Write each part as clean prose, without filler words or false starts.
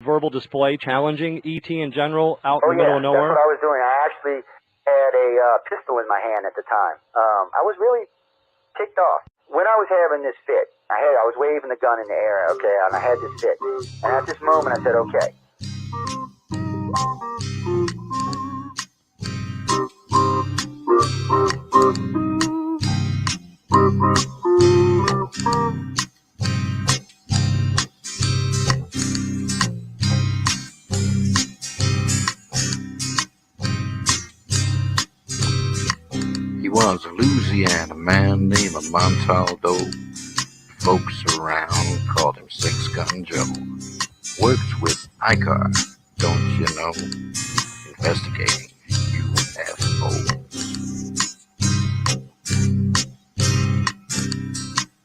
verbal display challenging ET in general out in the middle of That's nowhere? what I was doing. I actually had a pistol in my hand at the time. I was really ticked off. When I was having this fit, I was waving the gun in the air, okay, and I had this fit. And at this moment, I said, okay. He was a Louisiana man named Montaldo. Folks around called him Six Gun Joe. Worked with ICAR, don't you know? Investigating UFOs.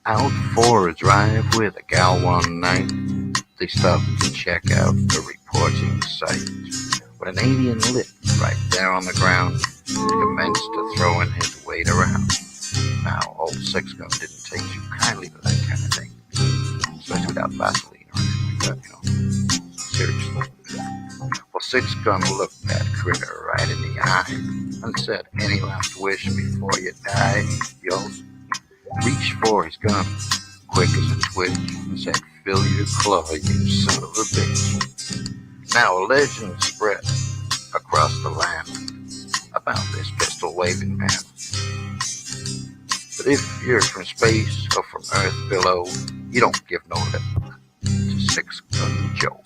Out for a drive with a gal one night, they stopped to check out the reporting site. When an alien lit right there on the ground, commenced to throwing his weight around. Now, old Six Gun didn't take too kindly to that kind of thing, especially without Vaseline or anything like that, seriously. Well, Six Gun looked that critter right in the eye and said, "Any last wish before you die, yo?" Reached for his gun, quick as a twitch, and said, "Fill your claw, you son of a bitch." Now a legend spread across the land about this pistol-waving man. But if you're from space or from Earth below, you don't give no lip to Six Gun Joe.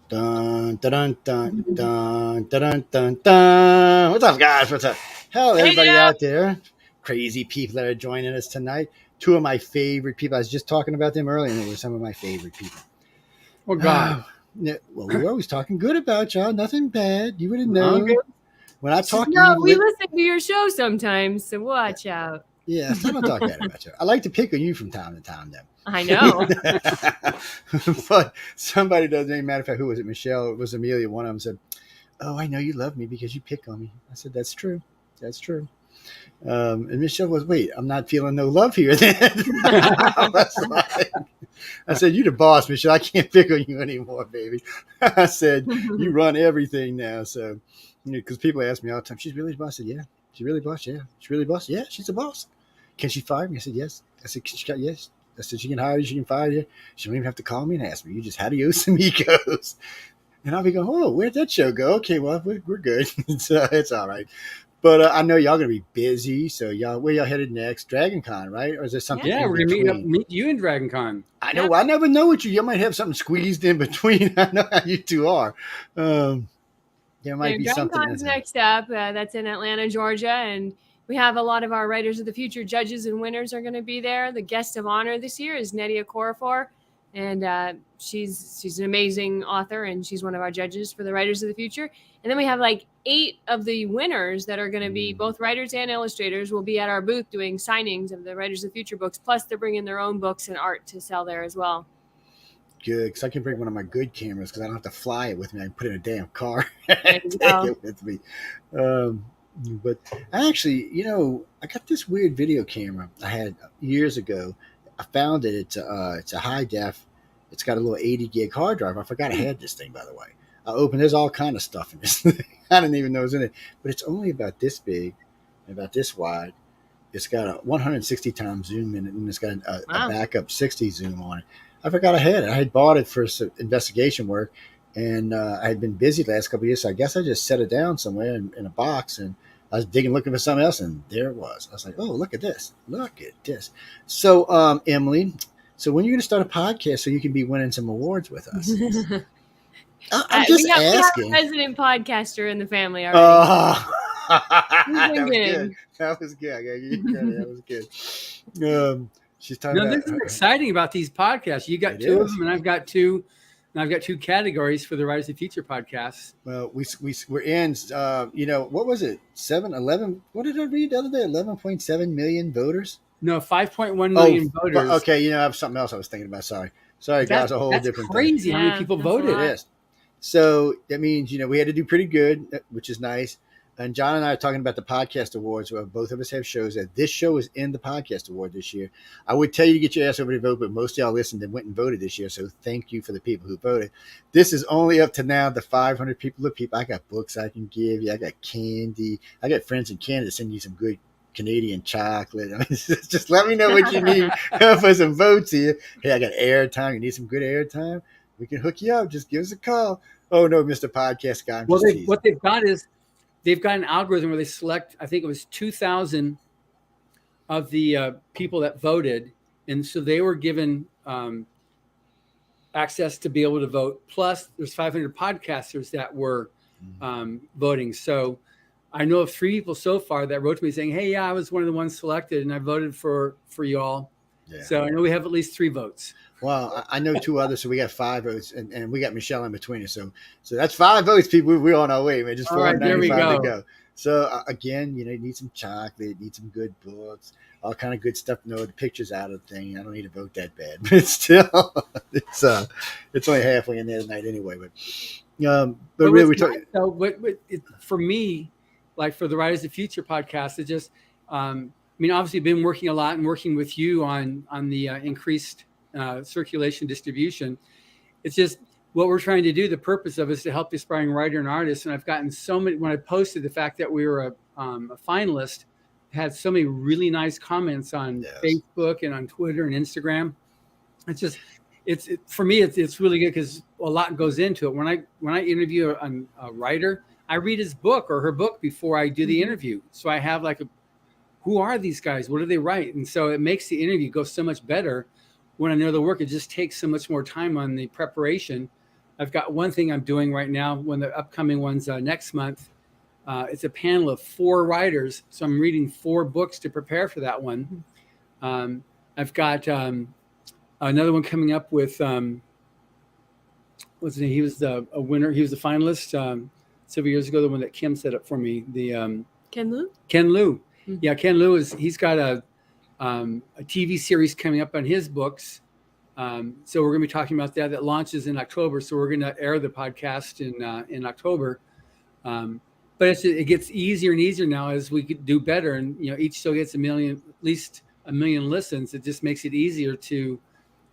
Dun, dun, dun, dun, dun, dun, dun, dun. What's up, guys? What's up? Hello, everybody out there. Crazy people that are joining us tonight. Two of my favorite people. I was just talking about them earlier, and they were some of my favorite people. Oh, God. Well, we're always talking good about y'all. Nothing bad. You would have known. Okay. When I talk we listen to your show sometimes, so watch out. Yeah, I don't talk bad about you. I like to pick on you from time to time, though. I know. But somebody doesn't matter if who was it? Michelle, it was Amelia. One of them said, "Oh, I know you love me because you pick on me." I said, "That's true. That's true." And Michelle was, "Wait, I'm not feeling no love here then." I said, "You the boss, Michelle. I can't pick on you anymore, baby." I said, "You run everything now." So, because people ask me all the time, "She's really the boss?" I said, "Yeah." "She really boss?" "Yeah." "She really boss?" "Yeah, she's the boss." "Can she fire me?" I said, "Yes." I said, "She got yes." I said, "She can hire you. She can fire you. She don't even have to call me and ask me. You just adios amigos." And I'll be going, "Oh, where'd that show go?" "Okay, well, we're good." So it's all right. But I know y'all going to be busy. So where y'all headed next? Dragon Con, right? Or is there something Yeah, we're going to meet you in Dragon Con. I know. I never know what you might have something squeezed in between. I know how you two are. There might be Dragon something. Con's next up. That's in Atlanta, Georgia. And we have a lot of our Writers of the Future judges and winners are going to be there. The guest of honor this year is Nedia Korafor. And she's an amazing author, and she's one of our judges for the Writers of the Future. And then we have like 8 of the winners that are going to be both writers and illustrators will be at our booth doing signings of the Writers of the Future books. Plus, they're bringing their own books and art to sell there as well. Good, because I can bring one of my good cameras because I don't have to fly it with me. I can put it in a damn car and take it with me. But actually, I got this weird video camera I had years ago. I found it. It's a high def. It's got a little 80 gig hard drive. I forgot I had this thing, by the way. I opened. There's all kind of stuff in this thing. I didn't even know it was in it. But it's only about this big, about this wide. It's got a 160 times zoom in it, and it's got a backup 60 zoom on it. I forgot I had it. I had bought it for some investigation work, and I had been busy the last couple of years, so I guess I just set it down somewhere in a box, and I was digging, looking for something else, and there it was. I was like, "Oh, look at this. Look at this." So, Emily, so when are you going to start a podcast so you can be winning some awards with us? I'm just asking. We have a resident podcaster in the family already. That was thinking? good. That was good. I gotta give you credit. That was good. She's talking No, about. this is exciting about these podcasts. You got It two of is. them, and I've got two. And I've got two categories for the Rise of the Future podcast. Well, we're in. What was it? 11. What did I read the other day? 11.7 million voters. No, 5.1 million voters. Okay. I have something else I was thinking about. Sorry, guys. A whole different crazy thing. how many people that's a voted. lot. It is. So that means we had to do pretty good, which is nice. And John and I are talking about the podcast awards, where both of us have shows. That this show is in the podcast award this year. I would tell you to get your ass over to vote, but most of y'all listened and went and voted this year. So thank you for the people who voted. This is only up to now the 500 people. Look, people, I got books I can give you. I got candy. I got friends in Canada send you some good Canadian chocolate. I mean, just let me know what you need for some votes here. Hey, I got airtime. You need some good airtime? We can hook you up. Just give us a call. Oh no, Mr. Podcast Guy. Well, what they've got is they've got an algorithm where they select, I think it was 2,000 of the people that voted. And so they were given access to be able to vote. Plus, there's 500 podcasters that were voting. So I know of 3 people so far that wrote to me saying, hey, yeah, I was one of the ones selected and I voted for you all. Yeah. So I know we have at least 3 votes. Well, I know 2 others, so we got 5 votes, and we got Michelle in between us. So that's 5 votes, people. We're on our way, man. Just 495 to go. So again, you need some chocolate, need some good books, all kind of good stuff. No, the picture's out of the thing. I don't need to vote that bad, but still, it's only halfway in there tonight anyway. But really, we're talking. So, for me, like for the Rise of the Future podcast, it just, obviously, been working a lot and working with you on the increased circulation distribution. It's just what we're trying to do. The purpose of it is to help the aspiring writer and artist. And I've gotten so many, when I posted the fact that we were a finalist, had so many really nice comments on Facebook and on Twitter and Instagram. It's just, for me, it's really good because a lot goes into it. When I interview a writer, I read his book or her book before I do the interview. So I have who are these guys? What do they write? And so it makes the interview go so much better. When I know the work, it just takes so much more time on the preparation. I've got one thing I'm doing right now, when the upcoming one's next month. It's a panel of 4 writers. So I'm reading 4 books to prepare for that one. I've got another one coming up with, what's his name? He was a winner. He was a finalist several years ago, the one that Kim set up for me. Ken Liu? Ken Liu. Mm-hmm. Yeah, Ken Liu he's got a TV series coming up on his books. So we're going to be talking about that launches in October. So we're going to air the podcast in October. But it gets easier and easier now as we do better. And, each show gets at least a million listens. It just makes it easier to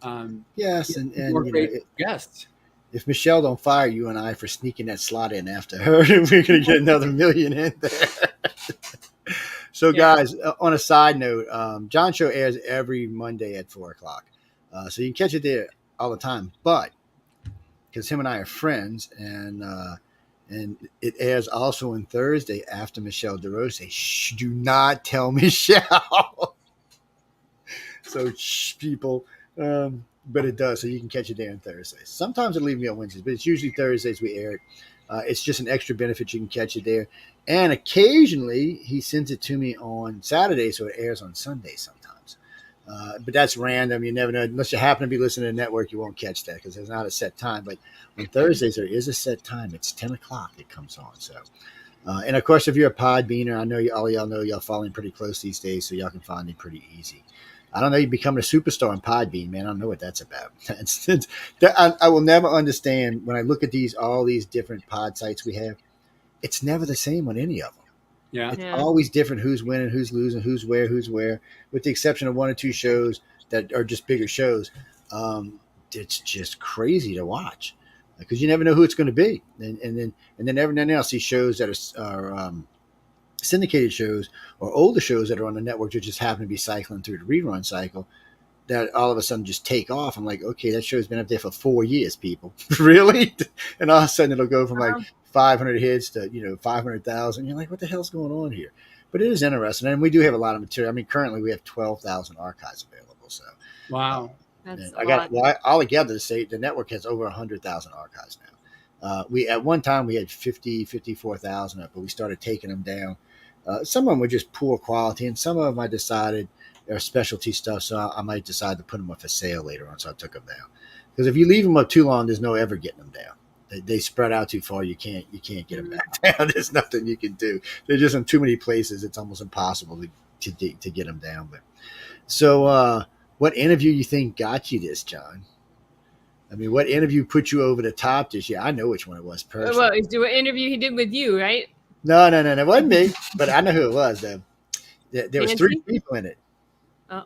and great guests. If Michelle don't fire you and I for sneaking that slot in after her, we're going to get another million in there. So, guys, on a side note, John's show airs every Monday at 4:00. So you can catch it there all the time. But because him and I are friends, and it airs also on Thursday after Michelle DeRose. Shh, do not tell Michelle. So, shh, people. But it does. So you can catch it there on Thursdays. Sometimes it'll leave me on Wednesdays, but it's usually Thursdays we air it. It's just an extra benefit. You can catch it there. And occasionally he sends it to me on Saturday, so it airs on Sunday sometimes. But that's random. You never know. Unless you happen to be listening to the network, you won't catch that because there's not a set time. But on Thursdays, there is a set time. It's 10 o'clock it comes on. So, and, of course, if you're a Podbeaner, I know all y'all know y'all following pretty close these days, so y'all can find it pretty easy. I don't know. You're becoming a superstar on Podbean, man. I don't know what that's about. I will never understand when I look at all these different pod sites we have. It's never the same on any of them. Yeah. It's always different who's winning, who's losing, who's where, with the exception of 1 or 2 shows that are just bigger shows. It's just crazy to watch because you never know who it's going to be. And then every now and then I'll see shows that are syndicated shows or older shows that are on the network that just happen to be cycling through the rerun cycle that all of a sudden just take off. I'm like, okay, that show's been up there for 4 years, people. Really? And all of a sudden it'll go from like 500 hits to 500,000. You're like, what the hell's going on here? But it is interesting, and we do have a lot of material. I mean, currently we have 12,000 archives available. So wow, that's I got all together to say the network has over 100,000 archives now. We at one time we had 54,000 up, but we started taking them down. Some of them were just poor quality, and some of them I decided are specialty stuff, so I might decide to put them up for sale later on. So I took them down, because if you leave them up too long, there's no ever getting them down. They spread out too far. You can't get them back down. There's nothing you can do. They're just in too many places. It's almost impossible to get them down. But so, what interview you think got you this, John? I mean, what interview put you over the top this year? I know which one it was personally. Well, it's the interview he did with you, right? No, it wasn't me, but I know who it was. Though. There was 3 people in it. Oh.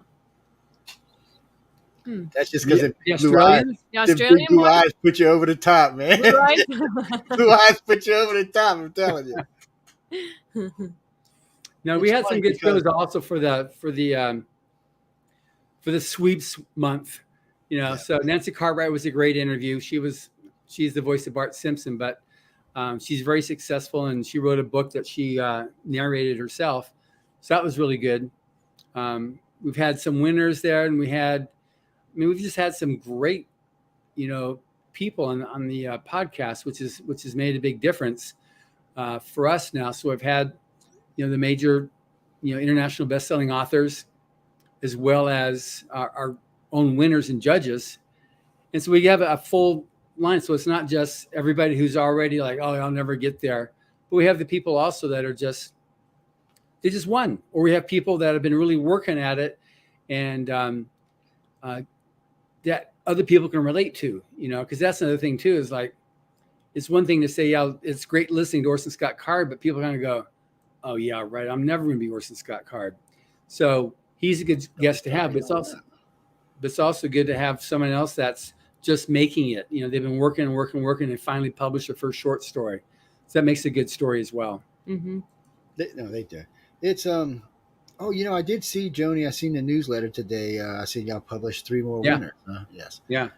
That's just because the Australians? The Australian big blue one? eyes put you over the top, man. Blue eyes? Blue eyes put you over the top. I'm telling you. No, we It's had some funny good because- shows also for the sweeps month. You know, so Nancy Cartwright was a great interview. She's the voice of Bart Simpson, but she's very successful, and she wrote a book that she narrated herself. So that was really good. We've had some winners there, and we've just had some great, people on the podcast, which has made a big difference for us now. So I've had, the major, international best-selling authors, as well as our own winners and judges. And so we have a full line. So it's not just everybody who's already like, oh, I'll never get there. But we have the people also that are they just won. Or we have people that have been really working at it, and that other people can relate to, because that's another thing too, is like, it's one thing to say, yeah, it's great listening to Orson Scott Card, but people kind of go, oh yeah, right, I'm never going to be Orson Scott Card. So he's a good guest to have, but it's also good to have someone else that's just making it. They've been working and finally published their first short story. So that makes a good story as well. Mm-hmm. They do. It's I did see, Joni, I seen the newsletter today. I seen y'all published 3 more winners. Yes. Yeah.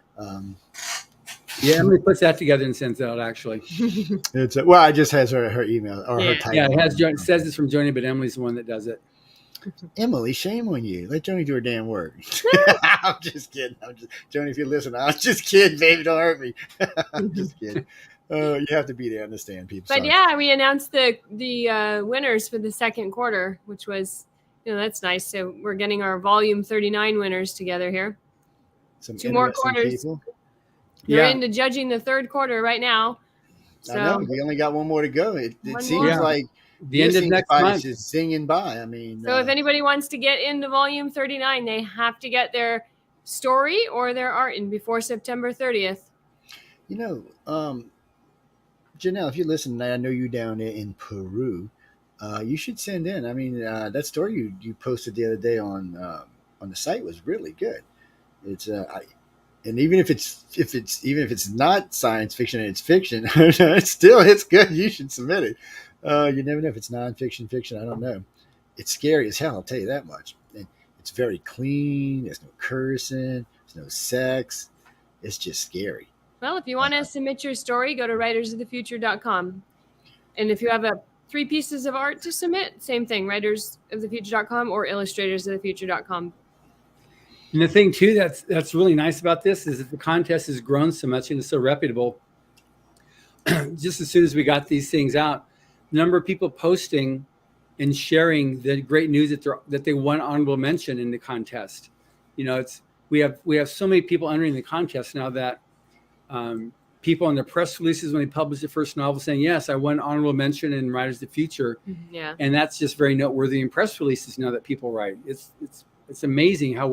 Yeah, Emily puts that together and sends it out, actually. It's I just has her email or her title. Yeah, it says it's from Joni, but Emily's the one that does it. Emily, shame on you. Let Joni do her damn work. I'm just kidding. Joni, if you listen, I'm just kidding, baby. Don't hurt me. I'm just kidding. You have to be there to understand people. But Sorry. yeah, we announced the winners for the second quarter, which was, that's nice. So we're getting our volume 39 winners together here. Some 2 more interesting quarters. people. They're into judging the third quarter right now. So I know. We only got 1 more to go. It One seems more. like The end of next month. is singing by. I mean, if anybody wants to get into volume 39, they have to get their story or their art in before September 30th. Janelle, if you listen, I know you down there in Peru. You should send in. I mean, that story you posted the other day on the site was really good. It's and even if it's not science fiction and it's fiction, it's good. You should submit it. You never know if it's nonfiction, fiction. I don't know. It's scary as hell. I'll tell you that much. And it's very clean. There's no cursing. There's no sex. It's just scary. Well, if you want to submit your story, go to writersofthefuture.com. And if you have 3 pieces of art to submit, same thing, writersofthefuture.com or illustratorsofthefuture.com. And the thing too that's really nice about this is that the contest has grown so much and it's so reputable. Just as soon as we got these things out, the number of people posting and sharing the great news that they won honorable mention in the contest. We have so many people entering the contest now that people on their press releases when they publish the first novel saying, yes, I won honorable mention in Writers of the Future. Yeah. And that's just very noteworthy in press releases now that people write. It's amazing how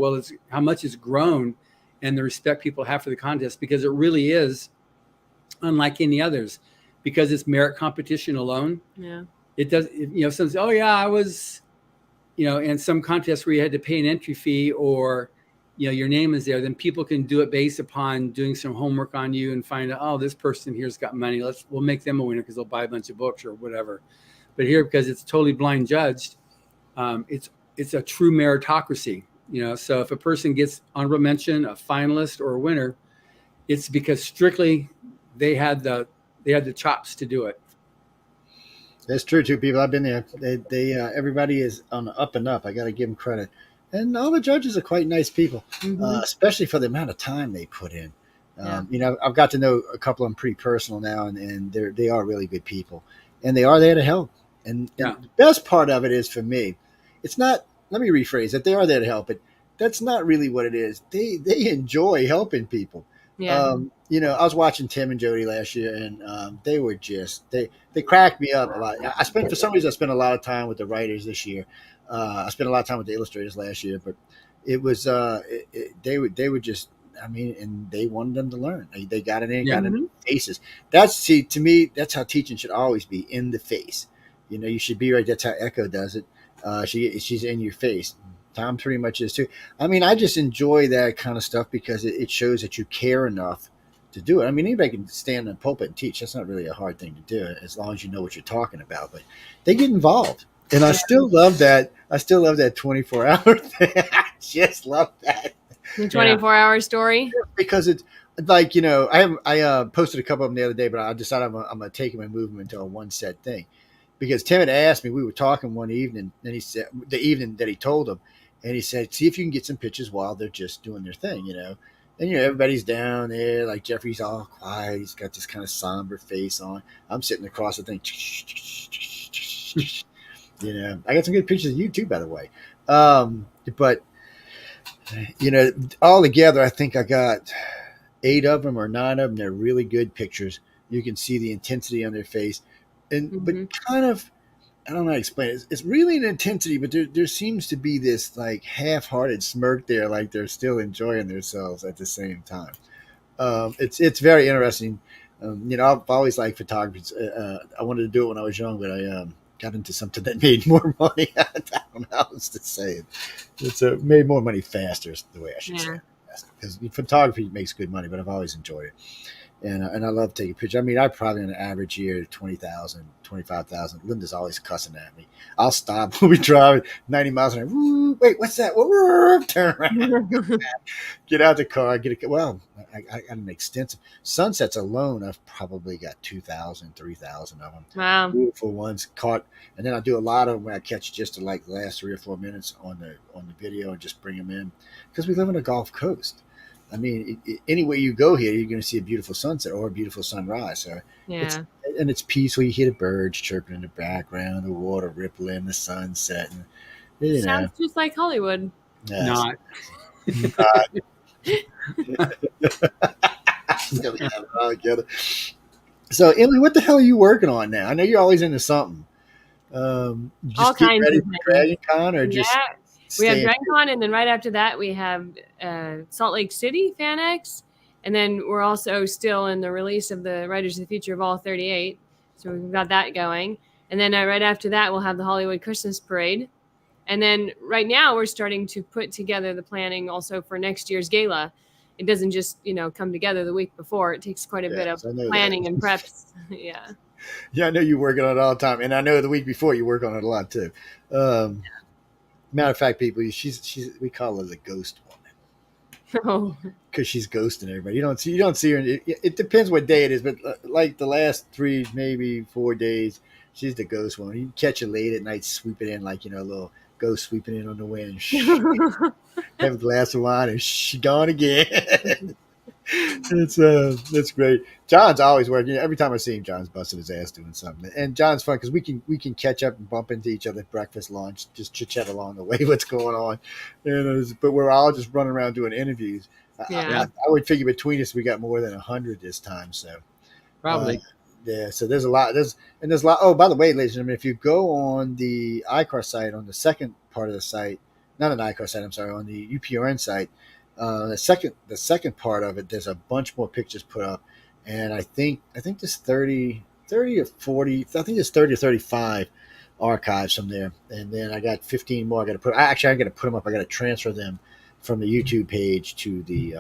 much it's grown and the respect people have for the contest, because it really is unlike any others, because it's merit competition alone. Yeah. It does, some say, oh yeah, I was, in some contests where you had to pay an entry fee or, your name is there, then people can do it based upon doing some homework on you and find out, oh, this person here's got money. We'll make them a winner because they'll buy a bunch of books or whatever. But here, because it's totally blind judged, it's a true meritocracy. So if a person gets honorable mention, a finalist, or a winner, it's because strictly they had the chops to do it. That's true too, people. I've been there. They everybody is on the up and up. I got to give them credit, and all the judges are quite nice people, especially for the amount of time they put in. Yeah. You know, I've got to know a couple of them pretty personal now, and they are really good people, and they are there to help. And Yeah. the best part of it is for me, it's not. Let me rephrase it. They are there to help, but that's not really what it is. They enjoy helping people. Yeah. You know, I was watching Tim and Jody last year, and they were just they cracked me up a lot. For some reason I spent a lot of time with the writers this year. I spent a lot of time with the illustrators last year, but it was they would just, I mean, and they wanted them to learn. They got it in, Yeah. got it in faces. To me, that's how teaching should always be, in the face. You know, you should be right. That's how Echo does it. She's in your face. Tom pretty much is too. I mean, I just enjoy that kind of stuff because it shows that you care enough to do it. I mean, anybody can stand in the pulpit and teach. That's not really a hard thing to do, as long as you know what you're talking about. But they get involved, and I still love that. I still love that 24-hour thing. I just love that. The 24-hour story. Because it's like, you know, I posted a couple of them the other day, but I decided I'm gonna take them and move them into a one set thing. Because Tim had asked me, we were talking one evening, and he said, the evening that he told him, and he said, see if you can get some pictures while they're just doing their thing, you know. And, you know, everybody's down there, like Jeffrey's all quiet. He's got this kind of somber face on. I'm sitting across the thing. You know, I got some good pictures of you too, by the way. But, you know, all together, I think I got 8 of them or 9 of them. They're really good pictures. You can see the intensity on their face. And but kind of, I don't know how to explain it. It's really an intensity, but there seems to be this like half-hearted smirk there, like they're still enjoying themselves at the same time. It's very interesting. You know, I've always liked photography. I wanted to do it when I was young, but I got into something that made more money. I don't know how else to say it. It's made more money faster, is the way I should say it. Because photography makes good money, but I've always enjoyed it. And I love taking pictures. I mean, I probably on an average year 20,000, 25,000. Linda's always cussing at me. I'll stop when we drive 90 miles an hour. Wait, what's that? Turn around, get out the car. I got an extensive sunsets alone. I've probably got 2,000, 3,000 of them. Wow, beautiful ones caught. And then I do a lot of them where I catch just to like the last 3 or 4 minutes on the video and just bring them in because we live on a Gulf Coast. I mean, anywhere you go here, you're going to see a beautiful sunset or a beautiful sunrise. So it's peaceful. You hear the birds chirping in the background, the water rippling, the sun setting. Sounds just like Hollywood. Not. So, Emily, what the hell are you working on now? I know you're always into something. Just all kinds ready of for things. Dragon Con, or just we have Dragon Con, and then right after that we have Salt Lake City FanX, and then we're also still in the release of the Writers of the Future of All 38, so we've got that going. And then right after that we'll have the Hollywood Christmas Parade, and then right now we're starting to put together the planning also for next year's gala. It doesn't just come together the week before. It takes quite a bit of planning and preps. Yeah, I know you're working on it all the time, and I know the week before you work on it a lot too. Matter of fact, people, we call her the ghost woman because she's ghosting everybody. You don't see her. It depends what day it is, but like the last 3, maybe 4 days, she's the ghost woman. You catch her late at night, sweeping in like a little ghost sweeping in on the wind. Have a glass of wine, and she gone again. That's great. John's always working. Every time I see him, John's busting his ass doing something. And John's fun because we can catch up and bump into each other at breakfast, lunch, just chit chat along the way. What's going on? But we're all just running around doing interviews. I would figure between us we got more than 100 this time. So probably. So there's a lot. There's a lot. Oh, by the way, ladies and gentlemen, if you go on the ICAR site, on the second part of the site, not an ICAR site, I'm sorry, on the UPRN site. The second part of it, there's a bunch more pictures put up, and I think there's 30 or 40. I think there's 30 or 35 archives from there, and then I got 15 more. I got to put them up. I got to transfer them from the YouTube page to the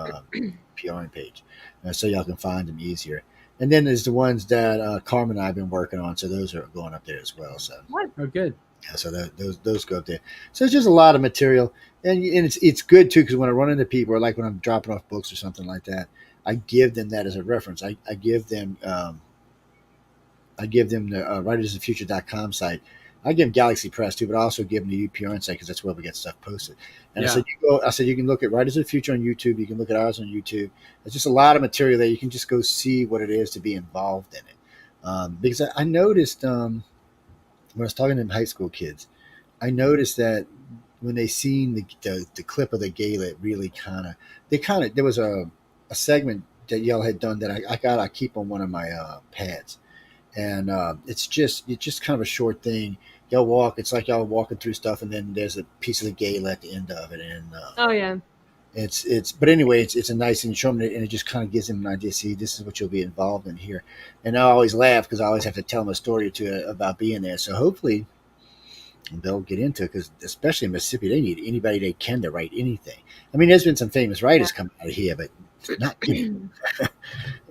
PRN page, so y'all can find them easier. And then there's the ones that Carmen and I have been working on, so those are going up there as well. So oh, good. Yeah, so those go up there. So it's just a lot of material, and it's good too because when I run into people, or like when I'm dropping off books or something like that, I give them that as a reference. I give them the writersofthefuture.com site I give them Galaxy Press too, but I also give them the UPRN site because that's where we get stuff posted. And Yeah. I said you can look at Writers of the Future on YouTube. You can look at ours on YouTube. There's just a lot of material there. You can just go see what it is to be involved in it. Because I noticed when I was talking to high school kids, I noticed that when they seen the clip of the gala, it really there was a segment that y'all had done that I keep on one of my pads, and it's just kind of a short thing. Y'all walk, it's like y'all walking through stuff, and then there's a piece of the gala at the end of it, and Oh yeah. but anyway, it's a nice thing to show them, and it just kind of gives them an idea. See, this is what you'll be involved in here, and I always laugh because I always have to tell them a story or two about being there. So hopefully they'll get into it, because especially in Mississippi, they need anybody they can to write anything. I mean, there's been some famous writers come out of here, but not many.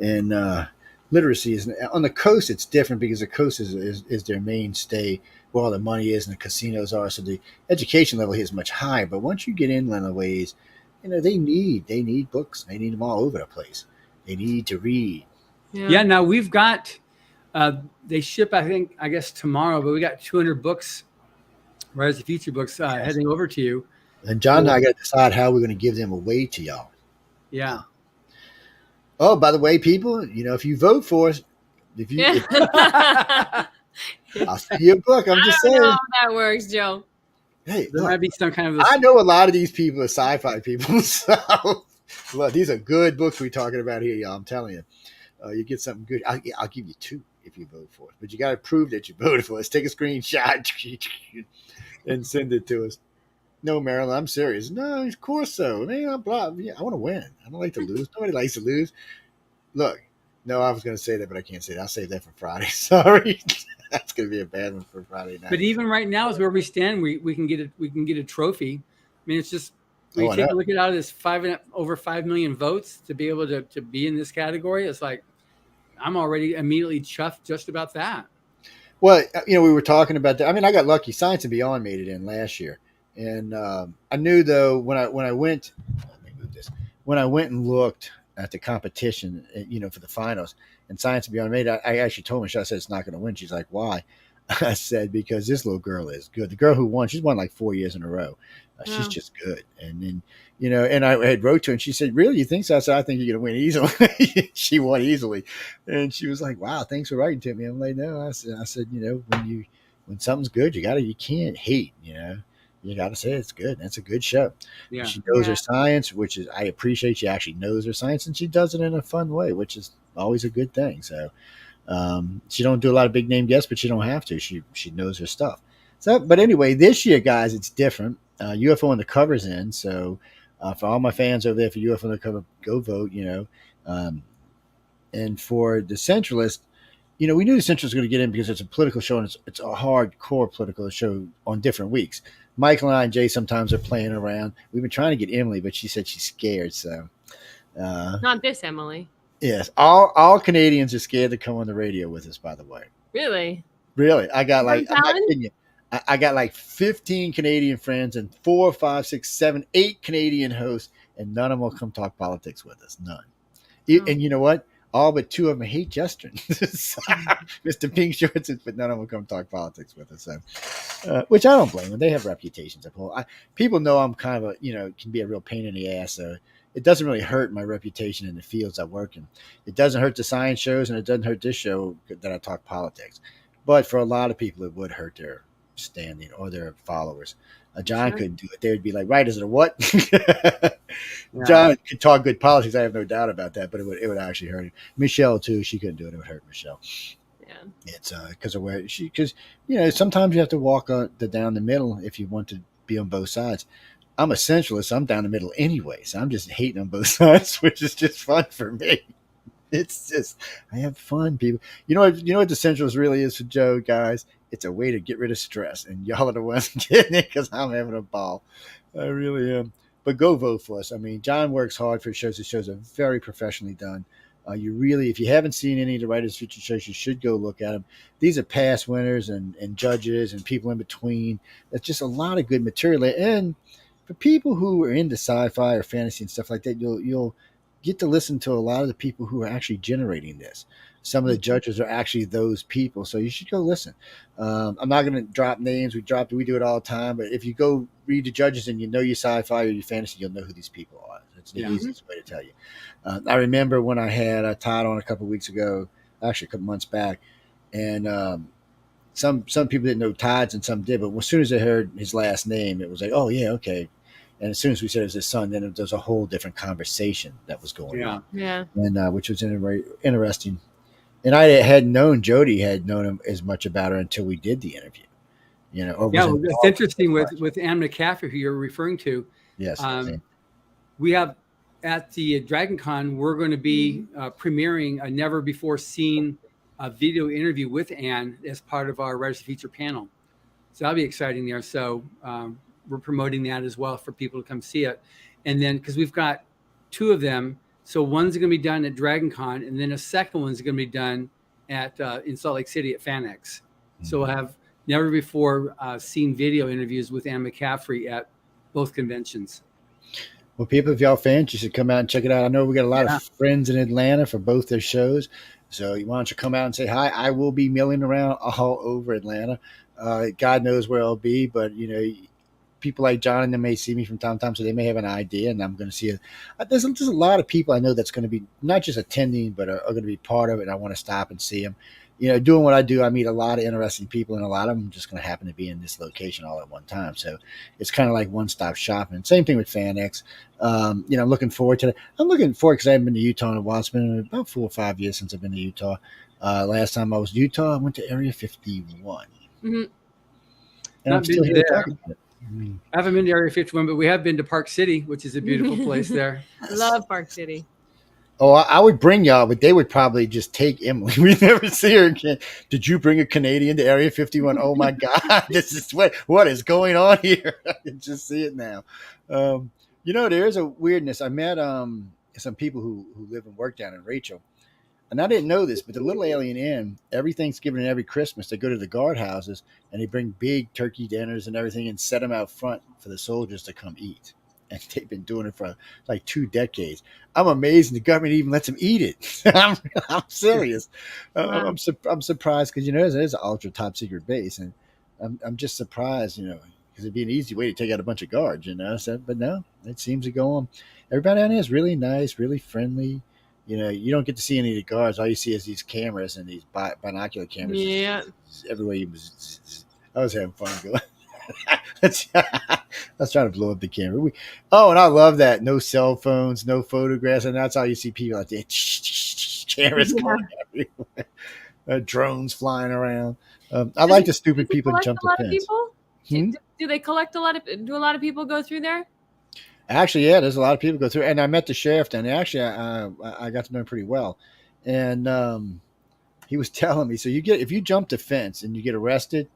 And literacy is on the coast. It's different because the coast is their mainstay, where all the money is and the casinos are. So the education level here is much higher. But once you get inland a ways, they need books. They need them all over the place. They need to read. Yeah. Now we've got they ship I guess tomorrow, but we got 200 books, Rise of the Future books, heading over to you. And John and I got to decide how we're going to give them away to y'all. Yeah. Oh, by the way, people, if you vote for us, I'll see your book. I'm just saying. I don't know how that works, Joe. Hey, there might be some kind of. I know a lot of these people are sci-fi people, so look, these are good books we're talking about here, y'all. I'm telling you, you get something good. I'll give you 2 if you vote for us, but you got to prove that you voted for us. Take a screenshot and send it to us. No, Marilyn, I'm serious. No, of course so. Man, I want to win. I don't like to lose. Nobody likes to lose. Look, no, I was going to say that, but I can't say that. I'll save that for Friday. Sorry, that's going to be a bad one for Friday night. But even right now, is where we stand. We can get a trophy. I mean, it's just when you take a look at out of this over 5 million votes to be able to be in this category. It's like I'm already immediately chuffed just about that. Well, we were talking about that. I mean, I got lucky. Science and Beyond made it in last year. And I knew, though, when I went, when I went and looked at the competition, for the finals, and Science and Beyond made it, I actually told Michelle, I said, it's not going to win. She's like, why? I said, because this little girl is good. The girl who won, she's won like 4 years in a row. She's just good. And then, and I had wrote to her, and she said, really, you think so? I said, I think you're going to win easily. She won easily. And she was like, wow, thanks for writing to me. I'm like, no, I said, when something's good, you can't hate, You got to say it's good. That's a good show. Yeah. She knows her science, which is, I appreciate she actually knows her science, and she does it in a fun way, which is always a good thing. So she don't do a lot of big name guests, but she don't have to. She knows her stuff. So, but anyway, this year, guys, it's different. UFO Undercover's in. So for all my fans over there for UFO Undercover, go vote, and for the Centralist, we knew the Centralist was going to get in because it's a political show, and it's a hardcore political show on different weeks. Michael and I and Jay sometimes are playing around. We've been trying to get Emily, but she said she's scared. So, not this Emily. Yes, all Canadians are scared to come on the radio with us. By the way, really, I got I'm not kidding you. I got like 15 Canadian friends and 4, 5, 6, 7, 8 Canadian hosts, and none of them will come talk politics with us. None. And you know what? All but 2 of them hate Justin, Mr. Pink Shorts, but none of them come talk politics with us. So, which I don't blame them. They have reputations up here. People know I'm kind of can be a real pain in the ass. So it doesn't really hurt my reputation in the fields I work in. It doesn't hurt the science shows, and it doesn't hurt this show that I talk politics. But for a lot of people, it would hurt their standing or their followers. John couldn't do it. They would be like, right, is it a what? John could talk good politics. I have no doubt about that, but it would actually hurt him. Michelle too. She couldn't do it. It would hurt Michelle. Yeah. It's because of where sometimes you have to walk down the middle if you want to be on both sides. I'm a centralist. I'm down the middle anyway. So I'm just hating on both sides, which is just fun for me. It's just, I have fun, people. You know what the centralist really is for Joe, guys? It's a way to get rid of stress, and y'all are the ones getting it because I'm having a ball. I really am. But go vote for us. I mean, John works hard for shows. The shows are very professionally done. If you haven't seen any of the Writers Future shows, you should go look at them. These are past winners and judges and people in between. That's just a lot of good material. And for people who are into sci-fi or fantasy and stuff like that, you'll get to listen to a lot of the people who are actually generating this. some of the judges are actually those people. So you should go listen. I'm not going to drop names. We do it all the time. But if you go read the judges and you know your sci-fi or your fantasy, you'll know who these people are. It's the easiest way to tell you. I remember when I had a Todd on a couple of weeks ago, actually a couple months back, and some people didn't know Todd's and some did. But as soon as they heard his last name, it was like, oh yeah, okay. And as soon as we said it was his son, then there was a whole different conversation that was going on. Yeah. And which was interesting. And I hadn't known Jody had known him as much about her until we did the interview. Well, it's interesting with Anne McCaffrey, who you're referring to. Yes. We have at the Dragon Con, we're going to be premiering a never before seen video interview with Anne as part of our Writers Feature panel. So that'll be exciting there. So we're promoting that as well for people to come see it. And then, because we've got 2 of them, so one's going to be done at Dragon Con, and then a second one's going to be done at in Salt Lake City at FanX. So we'll have never before seen video interviews with Anne McCaffrey at both conventions. Well, people, if y'all fans, you should come out and check it out. I know we got a lot of friends in Atlanta for both their shows. So why don't you come out and say hi? I will be milling around all over Atlanta. God knows where I'll be, but people like John and them may see me from time to time, so they may have an idea, and I'm going to see it. There's a lot of people I know that's going to be not just attending, but are going to be part of it. And I want to stop and see them. Doing what I do, I meet a lot of interesting people, and a lot of them just going to happen to be in this location all at one time. So it's kind of like one-stop shopping. Same thing with FanX. I'm looking forward to it. I'm looking forward because I haven't been to Utah in a while. It's been about 4 or 5 years since I've been to Utah. Last time I was in Utah, I went to Area 51. Mm-hmm. And I'm still here talking about it. I haven't been to Area 51, but we have been to Park City, which is a beautiful place there. Love Park City. Oh, I would bring y'all, but they would probably just take Emily. We'd never see her again. Did you bring a Canadian to Area 51? Oh my God, this is what is going on here? I can just see it now. There is a weirdness. I met some people who live and work down in Rachel, and I didn't know this, but the Little Alien Inn, every Thanksgiving and every Christmas, they go to the guardhouses and they bring big turkey dinners and everything and set them out front for the soldiers to come eat. And they've been doing it for like 2 decades. I'm amazed the government even lets them eat it. I'm serious. Wow. I'm surprised because it is an ultra top secret base, and I'm just surprised, because it'd be an easy way to take out a bunch of guards, So, but no, it seems to go on. Everybody down here is really nice, really friendly. You don't get to see any of the guards. All you see is these cameras and these binocular cameras. Yeah. Everywhere I was having fun going. I was trying to blow up the camera. And I love that. No cell phones, no photographs, and that's how you see people out there. Cameras going everywhere, drones flying around. I like the stupid people that jump the fence. Do they collect a lot of? Do a lot of people go through there? Actually, yeah, there's a lot of people go through. And I met the sheriff, and actually, I got to know him pretty well. And he was telling me, so if you jump the fence and you get arrested,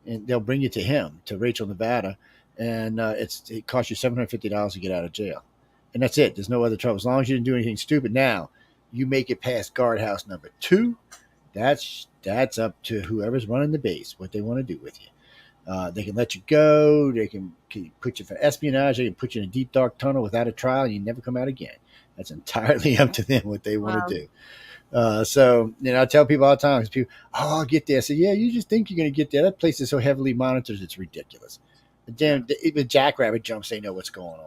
and they'll bring you to him, to Rachel, Nevada, and it costs you $750 to get out of jail, and that's it. There's no other trouble as long as you didn't do anything stupid. Now, you make it past guardhouse number 2, that's up to whoever's running the base what they want to do with you. They can let you go. They can put you for espionage. They can put you in a deep dark tunnel without a trial, and you never come out again. That's entirely up to them what they want to do. So I tell people all the time, people, I'll get there. I say, yeah, you just think you're going to get there. That place is so heavily monitored, it's ridiculous. Then the jackrabbit jumps, they know what's going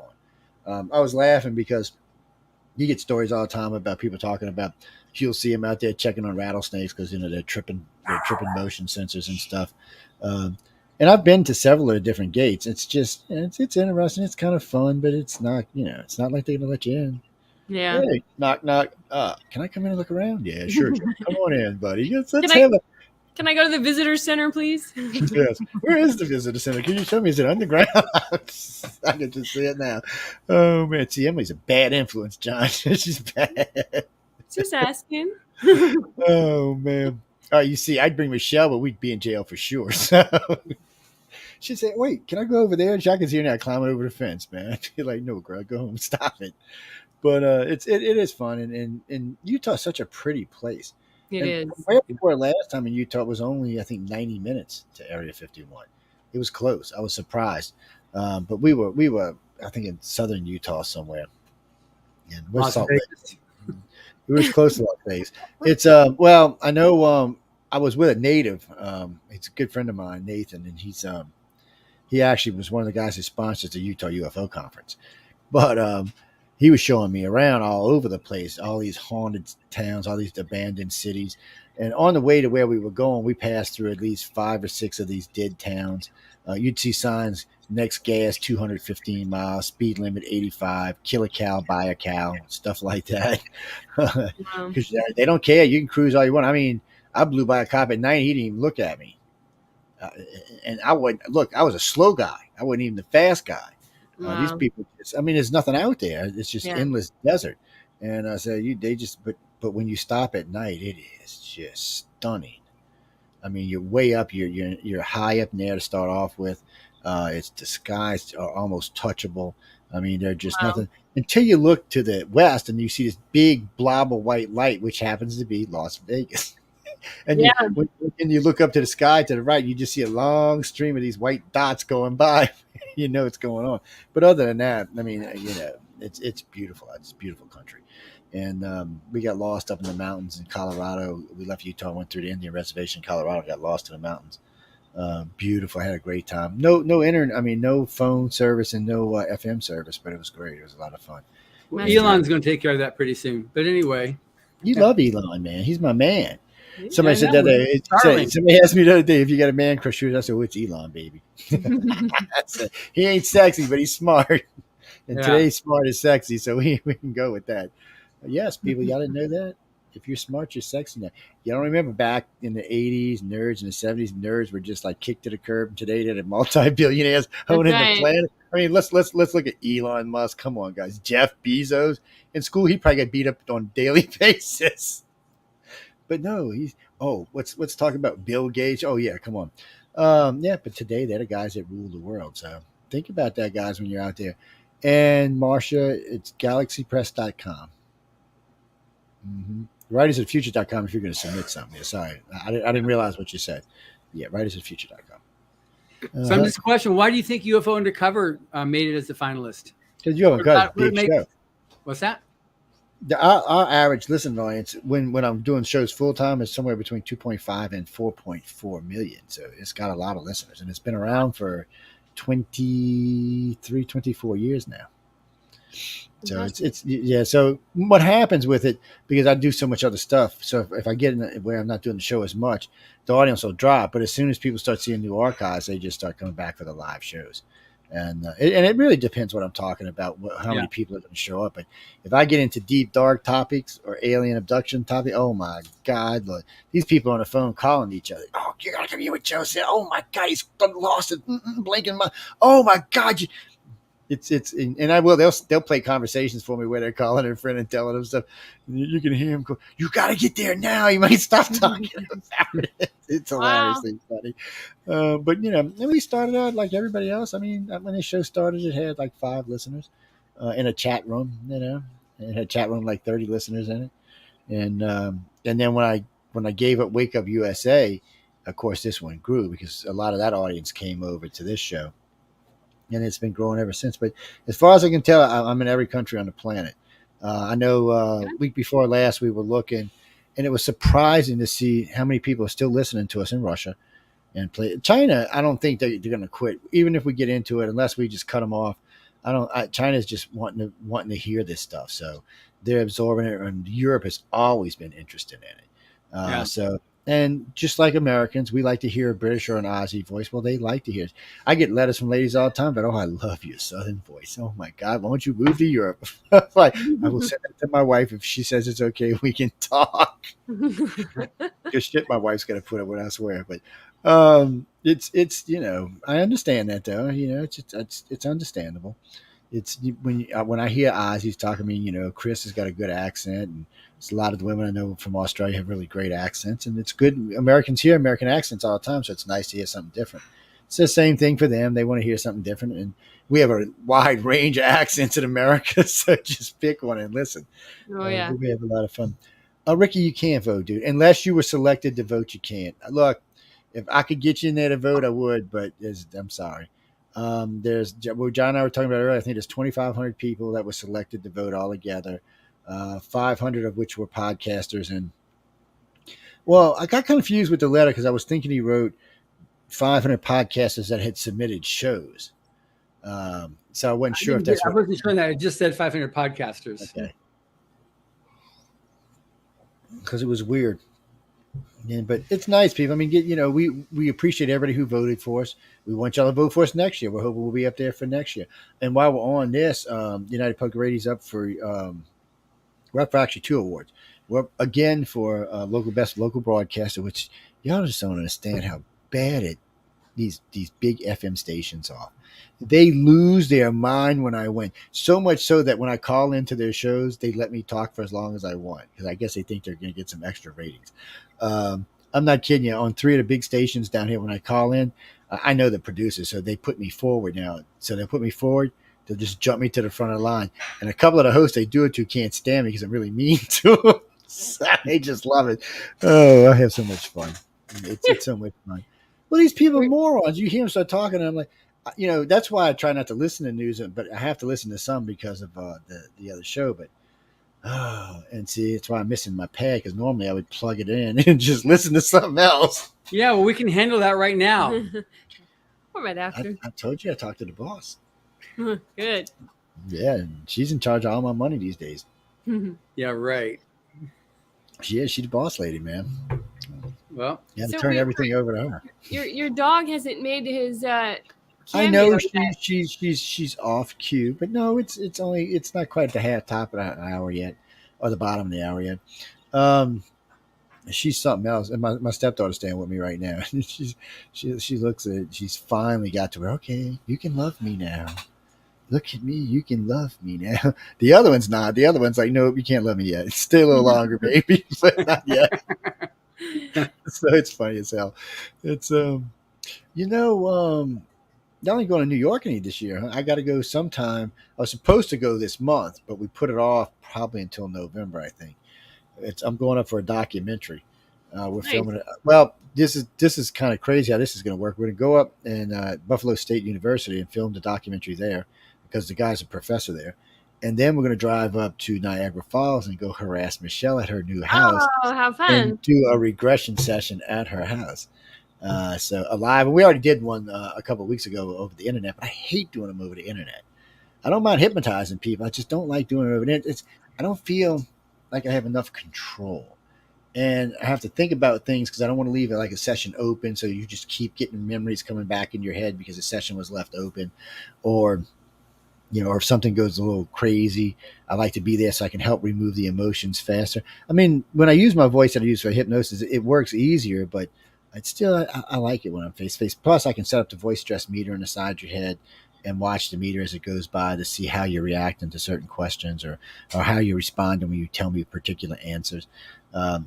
on. I was laughing because you get stories all the time about people talking about, you'll see them out there checking on rattlesnakes because they're tripping motion sensors and stuff. And I've been to several of the different gates. It's just it's interesting. It's kind of fun, but it's not it's not like they're going to let you in. Yeah. Hey, knock. Can I come in and look around? Yeah, sure. Come on in, buddy. Can I go to the visitor center, please? Yes. Where is the visitor center? Can you show me? Is it underground? I can just see it now. Oh man, see, Emily's a bad influence, John. She's bad. Just asking. Oh man. All right, you see, I'd bring Michelle, but we'd be in jail for sure. So she'd say, "Wait, can I go over there?" And I can see her now climbing over the fence, man. I'd be like, "No, girl, go home. Stop it." But it is fun, and Utah's such a pretty place. It is. Where we were last time in Utah was only, I think, 90 minutes to Area 51. It was close. I was surprised, but we were, I think, in southern Utah somewhere. And Salt Lake. We was close to Las Vegas. It's well, I know I was with a native. He's a good friend of mine, Nathan, and he actually was one of the guys who sponsors the Utah UFO conference. But he was showing me around all over the place, all these haunted towns, all these abandoned cities. And on the way to where we were going, we passed through at least 5 or 6 of these dead towns. You'd see signs: next gas 215 miles, speed limit 85, kill a cow, buy a cow, stuff like that. Wow. Because they don't care. You can cruise all you want. I mean, I blew by a cop at night. He didn't even look at me. And I wouldn't look. I was a slow guy. I wasn't even the fast guy. These Wow. people, I mean, there's nothing out there. It's just Yeah. endless desert. And I said, but when you stop at night, it is just stunning. I mean, you're way up. You're high up in the air to start off with. It's the skies are almost touchable. I mean, they're just Wow. nothing until you look to the west and you see this big blob of white light, which happens to be Las Vegas. And Yeah. when you look up to the sky to the right, you just see a long stream of these white dots going by. You know what's going on. But other than that, I mean, it's beautiful. It's a beautiful country. And we got lost up in the mountains in Colorado. We left Utah, went through the Indian reservation in Colorado, got lost in the mountains. Beautiful. I had a great time. No internet. I mean, no phone service and no FM service, but it was great. It was a lot of fun. Well, That's Elon's going to take care of that pretty soon. But anyway, You love Elon, man. He's my man. great. Somebody I said know, that. he's charming. Somebody asked me the other day if you got a man crush. I said, "Oh, it's Elon, baby." He ain't sexy, but he's smart. And Yeah. today's smart is sexy, so we can go with that. But yes, people, y'all didn't know that. If you're smart, you're sexy now. You don't remember back in the 80s, nerds in the 70s, nerds were just like kicked to the curb. And today they're multi-billionaires owning right. the planet. I mean, let's look at Elon Musk. Come on, guys. Jeff Bezos. In school, he probably got beat up on a daily basis. But no, let's talk about Bill Gates. Oh yeah, come on. Yeah, but today they're the guys that rule the world. So think about that, guys, when you're out there. And Marcia, it's galaxypress.com. Mm-hmm. Writersofthefuture.com if you're going to submit something. Yeah, sorry, I didn't realize what you said. Yeah, writersofthefuture.com. So I'm just a question. Why do you think UFO Undercover made it as a finalist? Because you haven't got a big show. What's that? Our average listening audience when I'm doing shows full time is somewhere between 2.5 and 4.4 million. So it's got a lot of listeners, and it's been around for 24 years now. So it's yeah. So what happens with it, because I do so much other stuff. So if I get in where I'm not doing the show as much, the audience will drop. But as soon as people start seeing new archives, they just start coming back for the live shows. And it really depends what I'm talking about, how many people are going to show up. But if I get into deep, dark topics or alien abduction topic, oh my God, look, these people on the phone calling each other. Oh, you got to come here with Joseph. Oh my God, he's lost it. Blinking my. Oh my God, and I will. They'll play conversations for me where they're calling their friend and telling them stuff. You can hear him go, "You got to get there now. You might stop talking about it." It's hilariously funny. But and we started out like everybody else. I mean, when the show started, it had like 5 listeners in a chat room. It had a chat room like 30 listeners in it. And then when I gave up Wake Up USA, of course this one grew because a lot of that audience came over to this show. And it's been growing ever since. But as far as I can tell, I'm in every country on the planet. I know week before last we were looking, and it was surprising to see how many people are still listening to us in Russia and China. I don't think they're going to quit, even if we get into it, unless we just cut them off. China's just wanting to hear this stuff, so they're absorbing it. And Europe has always been interested in it. So. And just like Americans, we like to hear a British or an Aussie voice. Well, they like to hear it. I get letters from ladies all the time, but I love your Southern voice. Oh my God, why don't you move to Europe? Like, I will send it to my wife if she says it's okay. We can talk. Because shit, my wife's gonna put it with, I swear. But it's I understand that though. It's understandable. It's when I hear Aussies talking to me, Chris has got a good accent, and a lot of the women I know from Australia have really great accents, and it's good. Americans hear American accents all the time, so it's nice to hear something different. It's the same thing for them. They want to hear something different, and we have a wide range of accents in America, so just pick one and listen. Oh yeah, we have a lot of fun. Ricky, you can't vote, dude, unless you were selected to vote. You can't. Look, if I could get you in there to vote, I would, but I'm sorry. There's John and I were talking about earlier. I think there's 2,500 people that were selected to vote all together. 500 of which were podcasters. And well, I got confused with the letter because I was thinking he wrote 500 podcasters that had submitted shows. So I wasn't sure if that's I wasn't sure that. It just said 500 podcasters. Okay. Because it was weird. Yeah, but it's nice, people. I mean, we appreciate everybody who voted for us. We want y'all to vote for us next year. We're hoping we'll be up there for next year. And while we're on this, United Public Radio's up for we're up for actually 2 awards. We're up again for best local broadcaster, which y'all just don't understand how bad these big FM stations are. They lose their mind when I win. So much so that when I call into their shows, they let me talk for as long as I want because I guess they think they're going to get some extra ratings. I'm not kidding you. On 3 of the big stations down here, when I call in, I know the producers, so they put me forward now. So they'll put me forward. They'll just jump me to the front of the line. And a couple of the hosts they do it to can't stand me because I'm really mean to them. So they just love it. Oh, I have so much fun. It's so much fun. Well, these people are morons. You hear them start talking, and I'm like, that's why I try not to listen to news, but I have to listen to some because of the other show. But and see, it's why I'm missing my pad because normally I would plug it in and just listen to something else. Yeah, well, we can handle that right now. Or right after. I told you I talked to the boss. Good. Yeah, and she's in charge of all my money these days. Yeah, right. She's the boss lady, man. Well, you have to turn everything over to her. Your dog hasn't made his. I know she's off cue, but no, it's not quite at the top of the hour yet, or the bottom of the hour yet. She's something else, and my stepdaughter's staying with me right now. she looks at it. She's finally got to where, okay, you can love me now. Look at me, you can love me now. The other one's not. The other one's like, no, you can't love me yet. Stay a little longer, baby, but not yet. So it's funny as hell. It's not only going to New York any this year. I got to go sometime. I was supposed to go this month, but we put it off probably until November, I think. I'm going up for a documentary. We're filming it. Well, this is kind of crazy how this is going to work. We're going to go up in Buffalo State University and film the documentary there because the guy's a professor there. And then we're going to drive up to Niagara Falls and go harass Michelle at her new house. Oh, how fun. And do a regression session at her house. So alive, and we already did one a couple of weeks ago over the internet, but I hate doing them over the internet. I don't mind hypnotizing people. I just don't like doing it over the internet. I don't feel like I have enough control, and I have to think about things because I don't want to leave it like a session open. So you just keep getting memories coming back in your head because the session was left open, or if something goes a little crazy, I like to be there so I can help remove the emotions faster. I mean, when I use my voice that I use for hypnosis, it works easier, but it's still, I like it when I'm face to face. Plus, I can set up the voice stress meter on the side of your head and watch the meter as it goes by to see how you're reacting to certain questions or how you're responding when you tell me particular answers. Where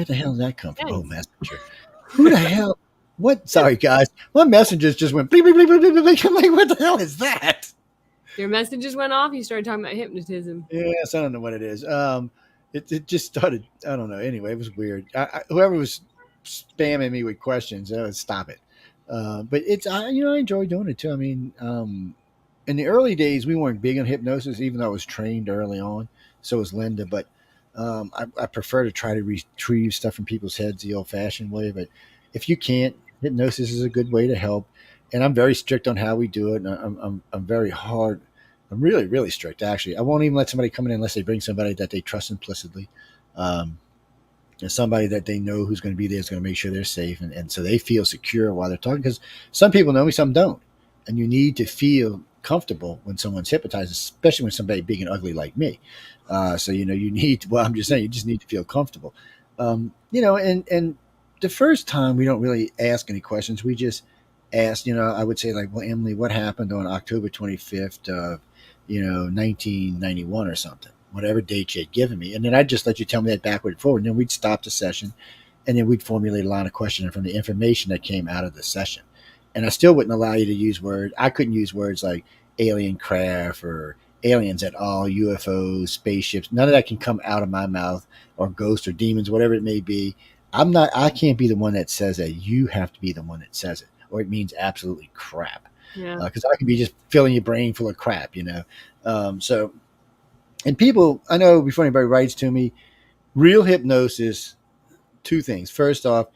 the hell did that come from? Oh, messenger. Who the hell? What? Sorry, guys. My messages just went bleep, bleep, bleep, bleep, bleep, bleep. I'm like, what the hell is that? Your messages went off. You started talking about hypnotism. Yes, I don't know what it is. It just started. I don't know. Anyway, it was weird. Whoever was spamming me with questions, stop it. But it's I enjoy doing it too. I mean, in the early days, we weren't big on hypnosis, even though I was trained early on. So was Linda. But I prefer to try to retrieve stuff from people's heads the old-fashioned way. But if you can't, hypnosis is a good way to help. And I'm very strict on how we do it. And I'm very hard. I'm really, really strict, actually. I won't even let somebody come in unless they bring somebody that they trust implicitly. Somebody that they know who's going to be there is going to make sure they're safe. And so they feel secure while they're talking. Because some people know me, some don't. And you need to feel comfortable when someone's hypnotized, especially when somebody big and ugly like me. So, you need, I'm just saying, you just need to feel comfortable. And the first time we don't really ask any questions. We just ask, I would say like, well, Emily, what happened on October 25th of, 1991 or something, whatever date you had given me. And then I'd just let you tell me that backward and forward. And then we'd stop the session and then we'd formulate a line of questioning from the information that came out of the session. And I still wouldn't allow you to use words. I couldn't use words like alien craft or aliens at all, UFOs, spaceships. None of that can come out of my mouth, or ghosts or demons, whatever it may be. I can't be the one that says that. You have to be the one that says it, or it means absolutely crap. Yeah. Because I could be just filling your brain full of crap, So And people, I know before anybody writes to me, real hypnosis, two things. First off,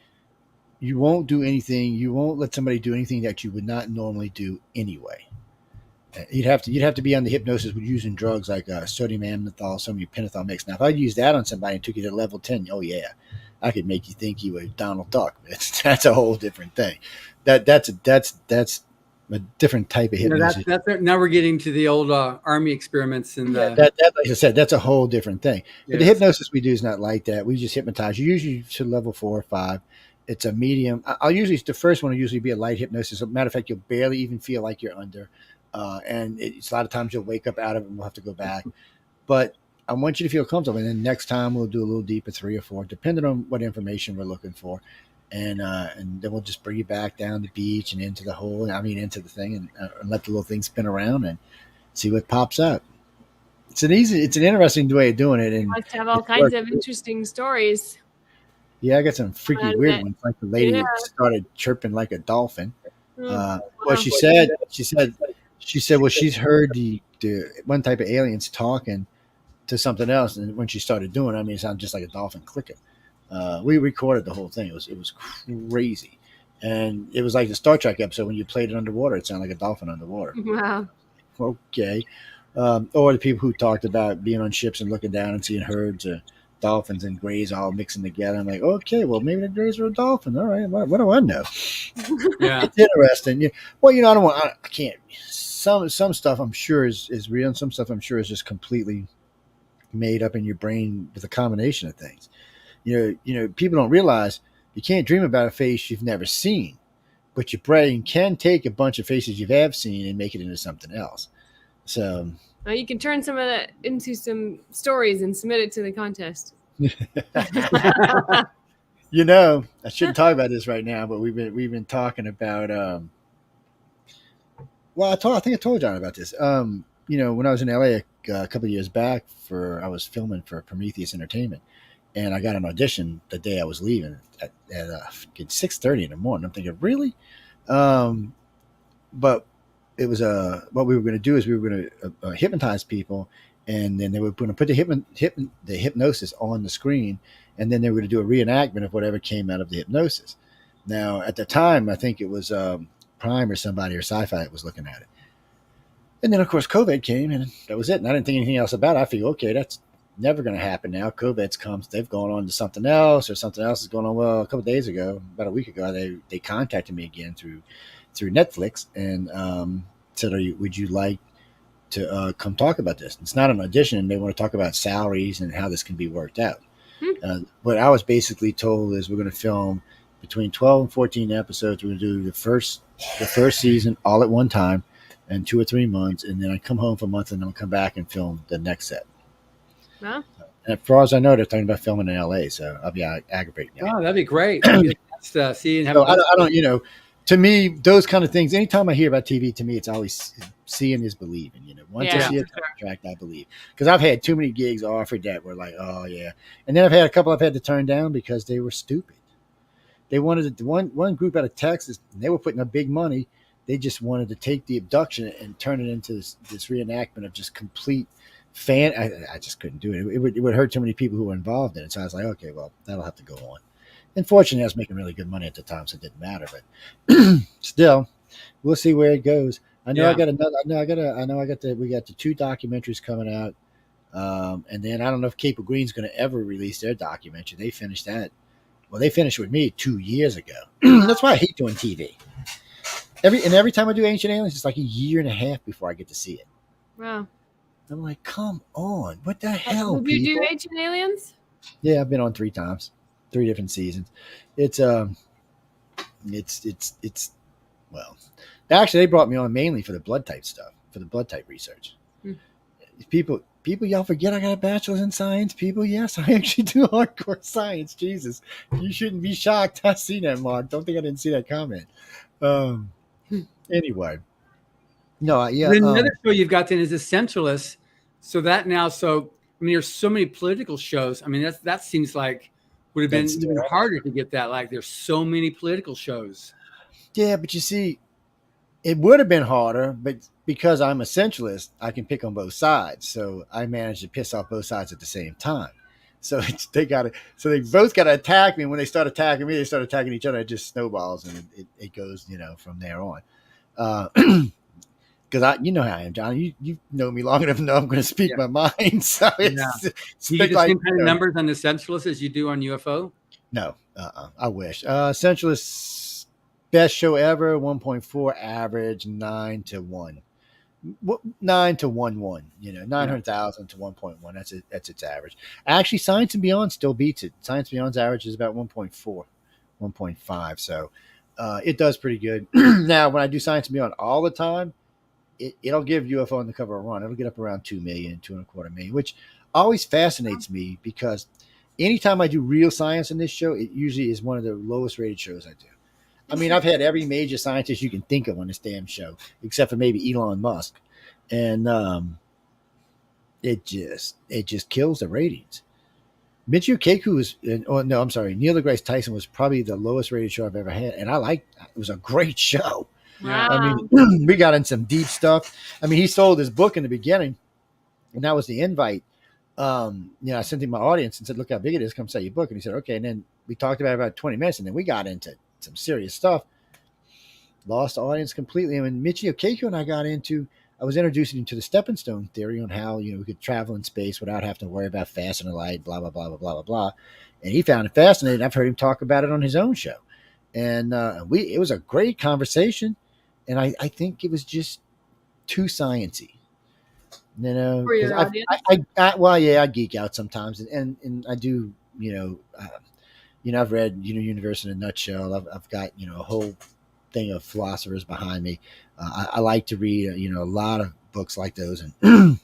you won't do anything. You won't let somebody do anything that you would not normally do anyway. You'd have to be on the hypnosis with using drugs like sodium amytal, sodium pentothal mix. Now, if I used that on somebody and took you to level 10, oh yeah, I could make you think you were Donald Duck. That's a whole different thing. That's a different type of hypnosis. Now we're getting to the old army experiments and that, like I said, that's a whole different thing. But the hypnosis we do is not like that. We just hypnotize you usually to level 4 or 5. It's a medium. The first one will usually be a light hypnosis. As a matter of fact, you'll barely even feel like you're under. And it's a lot of times you'll wake up out of it and we'll have to go back. But I want you to feel comfortable. And then next time we'll do a little deeper, 3 or 4, depending on what information we're looking for. And then we'll just bring you back down the beach and into the thing and let the little thing spin around and see what pops up. It's an interesting way of doing it. And you must have all kinds of interesting stories. Yeah, I got some freaky weird ones. Like the lady started chirping like a dolphin. Well, she said, well, she's heard the one type of aliens talking to something else, and when she started doing it, it sounded just like a dolphin clicking. We recorded the whole thing. It was crazy, and it was like the Star Trek episode when you played it underwater. It sounded like a dolphin underwater. Wow. Okay. Or the people who talked about being on ships and looking down and seeing herds of dolphins and grays all mixing together. I'm like, okay, well, maybe the grays are a dolphin. All right, what do I know? Yeah, it's interesting. Well, I can't. Some stuff I'm sure is real, and some stuff I'm sure is just completely made up in your brain with a combination of things. People don't realize you can't dream about a face you've never seen, but your brain can take a bunch of faces you have seen and make it into something else. So you can turn some of that into some stories and submit it to the contest. I shouldn't talk about this right now, but we've been talking about. I think I told John about this. When I was in LA a couple of years back, I was filming for Prometheus Entertainment, and I got an audition the day I was leaving at 6:30 in the morning. I'm thinking, really? But it was what we were going to do is we were going to hypnotize people, and then they were going to put the hypnosis on the screen, and then they were going to do a reenactment of whatever came out of the hypnosis. Now, at the time, I think it was Prime or somebody or Sci-Fi that was looking at it. And then, of course, COVID came, and that was it. And I didn't think anything else about it. I figured, okay, that's never going to happen now. COVID's come. They've gone on to something else, or something else is going on. Well, a couple of days ago, about a week ago, they contacted me again through Netflix and said, would you like to come talk about this? It's not an audition. They want to talk about salaries and how this can be worked out. What I was basically told is we're going to film between 12 and 14 episodes. We're going to do the first season all at one time in 2 or 3 months, and then I come home for a month and then I'll come back and film the next set. Huh? And as far as I know, they're talking about filming in LA, so I'll be aggravating. Oh, that'd be great. See and have. So I don't. To me, those kind of things. Anytime I hear about TV, to me, it's always seeing is believing. Once I see a contract, I believe. Because I've had too many gigs offered that were like, oh yeah, and then I've had a couple I've had to turn down because they were stupid. They wanted one group out of Texas, and they were putting up big money. They just wanted to take the abduction and turn it into this reenactment of just complete fan. I just couldn't do it. It would hurt too many people who were involved in it. So I was like, okay, well, that'll have to go on. Unfortunately, I was making really good money at the time, so it didn't matter. But still, we'll see where it goes. I know we got the 2 documentaries coming out, and then I don't know if Cape of Green's going to ever release their documentary. They finished that. Well, they finished with me 2 years ago. That's why I hate doing TV. Every time I do Ancient Aliens, it's like a year and a half before I get to see it. Wow. I'm like, come on, what the hell? Will you do Ancient Aliens? Yeah, I've been on 3 times, 3 different seasons. It's well, actually they brought me on mainly for the blood type stuff, for the blood type research. People, y'all forget I got a bachelor's in science. People, yes, I actually do hardcore science. Jesus, you shouldn't be shocked. I see that, Mark. Don't think I didn't see that comment. Anyway, no, yeah. Another show you've got then is Essentialist. So there's so many political shows. I mean, that seems like would have been even harder to get that. Like, there's so many political shows. Yeah, but you see, It would have been harder, but because I'm a centralist, I can pick on both sides. So I managed to piss off both sides at the same time. So they both got to attack me. And when they start attacking me, they start attacking each other. It just snowballs, and it goes, from there on. Because you know how I am, John. You know me long enough to know I'm going to speak my mind. So it's Do you get the same kind of numbers on the centralists as you do on UFO? No, I wish. Centralists, best show ever, 1.4, average 9 to 1. 9 to 1. 900,000 to 1.1. That's its average. Actually, Science and Beyond still beats it. Science and Beyond's average is about 1.4, 1.5. So it does pretty good. Now, when I do Science and Beyond all the time, it'll give UFO Undercover a run. It'll get up around 2 million, 2.25 million, which always fascinates me because anytime I do real science in this show, it usually is one of the lowest rated shows I do. I mean, I've had every major scientist you can think of on this damn show, except for maybe Elon Musk. And it just kills the ratings. Michio Kaku Neil deGrasse Tyson was probably the lowest rated show I've ever had. And it was a great show. Wow. I mean, we got in some deep stuff. I mean, he sold his book in the beginning, and that was the invite. I sent him my audience and said, look how big it is. Come say your book. And he said, okay. And then we talked about it about 20 minutes, and then we got into some serious stuff. Lost the audience completely. And when Michio Kaku and I was introducing him to the stepping stone theory on how, we could travel in space without having to worry about faster light, blah, blah, blah, blah, blah, blah, blah. And he found it fascinating. I've heard him talk about it on his own show. And it was a great conversation. And I think it was just too sciencey. For your audience? I geek out sometimes, and I do, I've read, Universe in a Nutshell. I've got, a whole thing of philosophers behind me. I like to read, a lot of books like those, and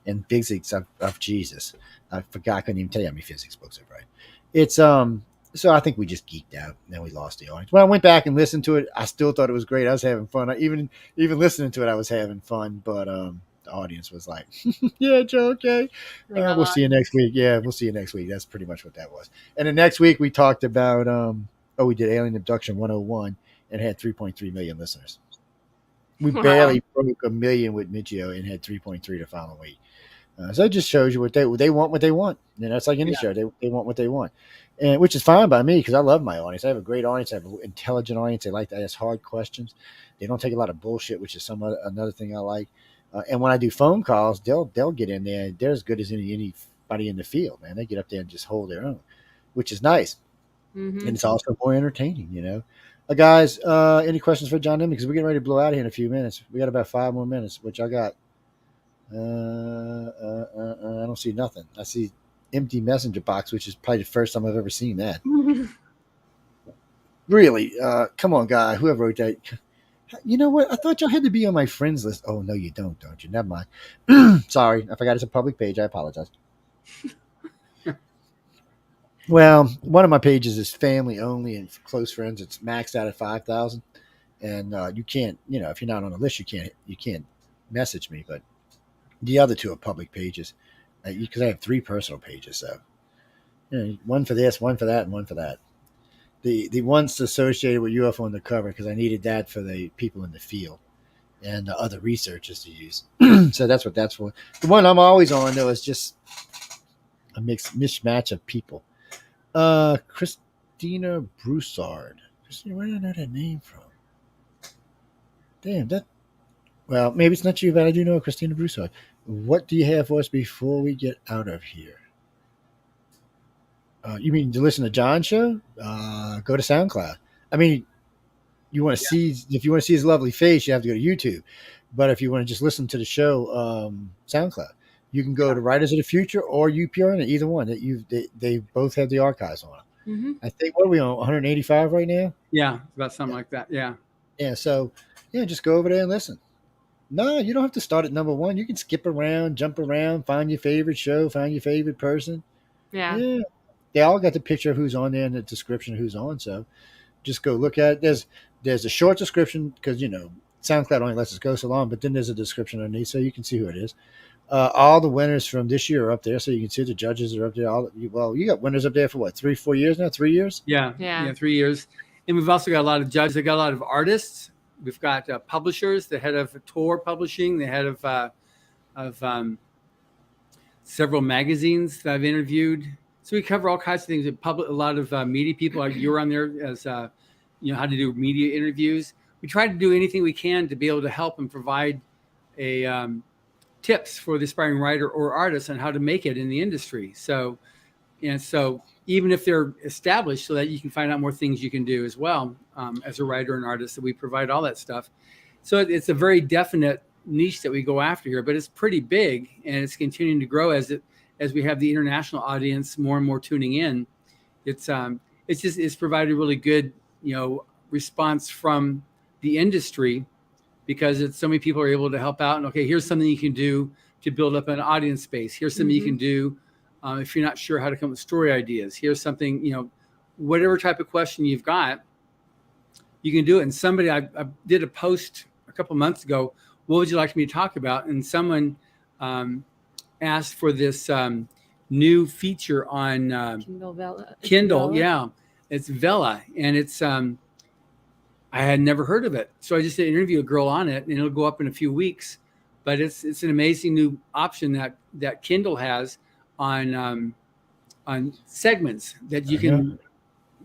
and physics of Jesus. I couldn't even tell you how many physics books I've read. It's so I think we just geeked out, and then we lost the audience. When I went back and listened to it, I still thought it was great. I was having fun. Even listening to it, I was having fun, but the audience was like, yeah, Joe, okay. We'll see you next week. Yeah, we'll see you next week. That's pretty much what that was. And the next week we talked about, we did Alien Abduction 101 and had 3.3 million listeners. We barely broke 1 million with Michio and had 3.3 the following week. So it just shows you what they want. It's like any show. They want what they want, and which is fine by me because I love my audience. I have a great audience. I have an intelligent audience. They like to ask hard questions. They don't take a lot of bullshit, which is another thing I like. And when I do phone calls, they'll get in there. They're as good as anybody in the field, man. They get up there and just hold their own, which is nice. Mm-hmm. And it's also more entertaining, Guys, any questions for John Nimmy? Because we're getting ready to blow out of here in a few minutes. We got about 5 more minutes, which I got. I don't see nothing. I see empty messenger box, which is probably the first time I've ever seen that. Really? Come on, guy. Whoever wrote that. You know what? I thought y'all had to be on my friends list. Oh, no, you don't you? Never mind. Sorry. I forgot it's a public page. I apologize. Well, one of my pages is family only and close friends. It's maxed out at 5,000. And you can't, if you're not on the list, you can't message me. But the other two are public pages because I have 3 personal pages. So one for this, one for that, and one for that. The ones associated with UFO Undercover because I needed that for the people in the field and the other researchers to use. So that's what that's for. The one I'm always on, though, is just a mismatch of people. Christina Broussard. Christina, where did I know that name from? Damn, well, maybe it's not you, but I do know Christina Broussard. What do you have for us before we get out of here? You mean to listen to John's show? Go to SoundCloud. I mean, you want to see if you want to see his lovely face, you have to go to YouTube. But if you want to just listen to the show, SoundCloud, you can go to Writers of the Future or UPR, either one. They both have the archives on them. Mm-hmm. I think what are we on 185 right now? Yeah, about something like that. Yeah. Yeah. So just go over there and listen. No, you don't have to start at number 1. You can skip around, jump around, find your favorite show, find your favorite person. Yeah. They all got the picture of who's on there and the description of who's on. So just go look at it. There's a short description because, SoundCloud only lets us go so long, but then there's a description underneath so you can see who it is. All the winners from this year are up there, so you can see the judges are up there. You got winners up there for what, 3-4 years now? 3 years? Yeah, 3 years. And we've also got a lot of judges. They got a lot of artists We've got publishers, the head of Tor Publishing, the head of several magazines that I've interviewed. So we cover all kinds of things. A lot of media people. You're on there as how to do media interviews. We try to do anything we can to be able to help and provide tips for the aspiring writer or artist on how to make it in the industry. So even if they're established, so that you can find out more things you can do as well as a writer and artist, that we provide all that stuff. So it's a very definite niche that we go after here, but it's pretty big, and it's continuing to grow as we have the international audience more and more tuning in. It's provided a really good response from the industry, because it's so many people are able to help out. And okay, here's something you can do to build up an audience base. Here's something you can do if you're not sure how to come up with story ideas. Here's something, whatever type of question you've got, you can do it. And somebody, I did a post a couple months ago, what would you like me to talk about? And someone asked for this new feature on Kindle. Yeah, it's Vela, and it's I had never heard of it, so I just did interview a girl on it, and it'll go up in a few weeks. But it's an amazing new option that Kindle has on segments that you can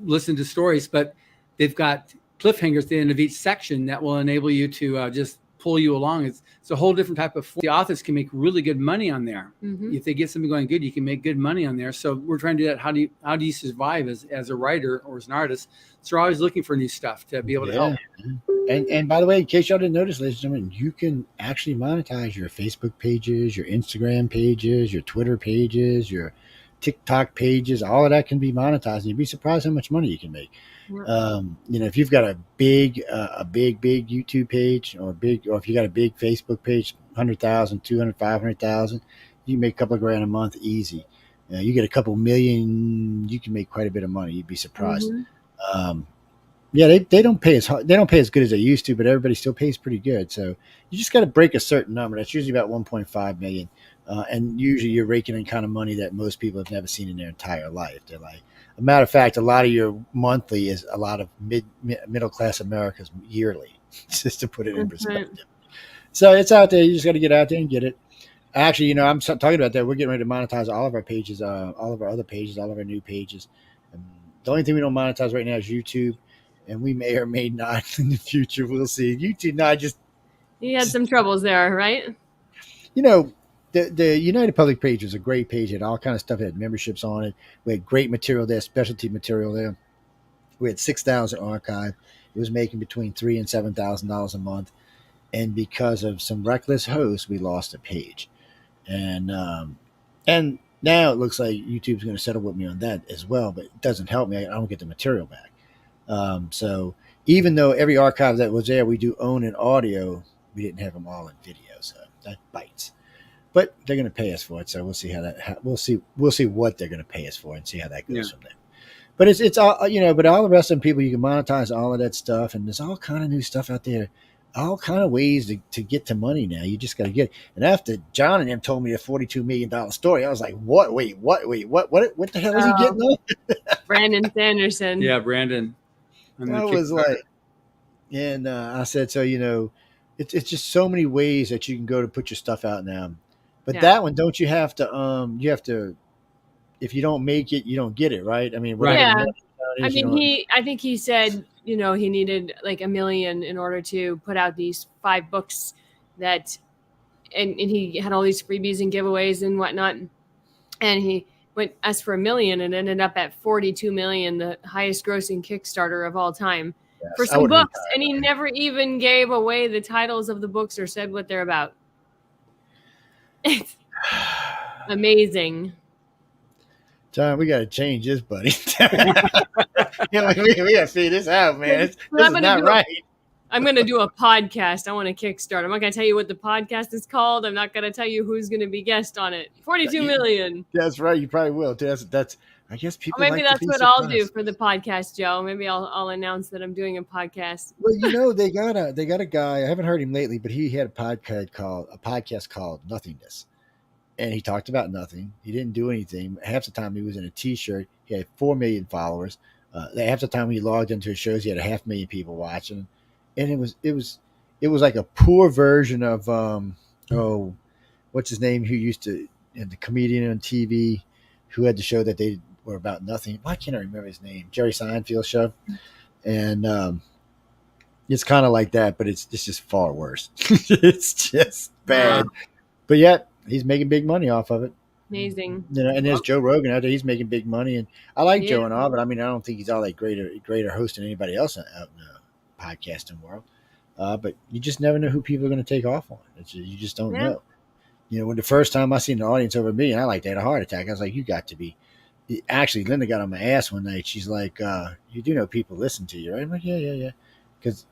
listen to stories, but they've got cliffhangers at the end of each section that will enable you to just pull you along. It's a whole different type of. The authors can make really good money on there. If they get something going good, you can make good money on there. So we're trying to do that. How do you survive as a writer or as an artist? So we're always looking for new stuff to be able to help. And by the way, in case y'all didn't notice, ladies and gentlemen, you can actually monetize your Facebook pages, your Instagram pages, your Twitter pages, your TikTok pages. All of that can be monetized, and you'd be surprised how much money you can make. If you've got a big YouTube page, or if you got a big Facebook page, 100,000, 200, 500,000, you can make a couple of grand a month easy. You get a couple million, you can make quite a bit of money. You'd be surprised. They don't pay as good as they used to, but everybody still pays pretty good. So you just got to break a certain number. That's usually about 1.5 million. And usually you're raking in kind of money that most people have never seen in their entire life. They're like, a matter of fact, a lot of your monthly is a lot of middle class America's yearly, just to put it in perspective. So it's out there. You just got to get out there and get it. Actually, I'm talking about that. We're getting ready to monetize all of our pages, all of our other pages, all of our new pages. The only thing we don't monetize right now is YouTube, and we may or may not in the future. We'll see. YouTube, you had some troubles there, right? The United Public page was a great page. It had all kind of stuff. It had memberships on it. We had great material there, specialty material there. We had 6,000 archive. It was making between $3,000 and $7,000 a month. And because of some reckless hosts, we lost a page. And now it looks like YouTube's going to settle with me on that as well, but it doesn't help me. I don't get the material back. So even though every archive that was there, we do own in audio, we didn't have them all in video. So that bites. But they're going to pay us for it, so we'll see we'll see what they're going to pay us for and see how that goes from there. But it's all but all the rest of them people, you can monetize all of that stuff, and there's all kind of new stuff out there, all kind of ways to get to money now. You just got to get it. And after John and them told me a $42 million story, I was like, what? Wait, what the hell is he getting on? Brandon Sanderson. Yeah, Brandon. I was like, and I said, so it's just so many ways that you can go to put your stuff out now. But that one, don't you have to, if you don't make it, you don't get it, right? I mean, I think he said, he needed like $1 million in order to put out these 5 books and he had all these freebies and giveaways and whatnot. And he asked for $1 million and ended up at 42 million, the highest grossing Kickstarter of all time for some books. And he never even gave away the titles of the books or said what they're about. It's amazing. John, we got to change this, buddy. we got to figure this out, man. This is not right. I'm going to do a podcast. I want to kickstart. I'm not going to tell you what the podcast is called. I'm not going to tell you who's going to be guest on it. 42 million. That's right. You probably will. That's. I guess people. Maybe that's what I'll do for the podcast, Joe. Maybe I'll announce that I'm doing a podcast. Well, they got a guy. I haven't heard him lately, but he had a podcast called Nothingness, and he talked about nothing. He didn't do anything. Half the time he was in a T-shirt. He had 4 million followers. Half the time he logged into his shows, he had 500,000 people watching. and it was like a poor version of what's his name, who used to, and the comedian on TV who had the show that they were about nothing. Why can't I remember his name? Jerry Seinfeld show. And it's kind of like that, but it's just far worse. It's just bad. Wow. But yet he's making big money off of it. Amazing. You know, and there's Joe Rogan out there. He's making big money, and I like Yeah. Joe and all, but I mean, I don't think he's all that greater host than anybody else out in the podcasting world. But you just never know who people are going to take off on. You just don't Yeah. know. You know, when the first time I seen an audience over me, and I like to have a heart attack, I was like, you got to be. Actually, Linda got on my ass one night. She's like, you do know people listen to you, right? I'm like, yeah. Because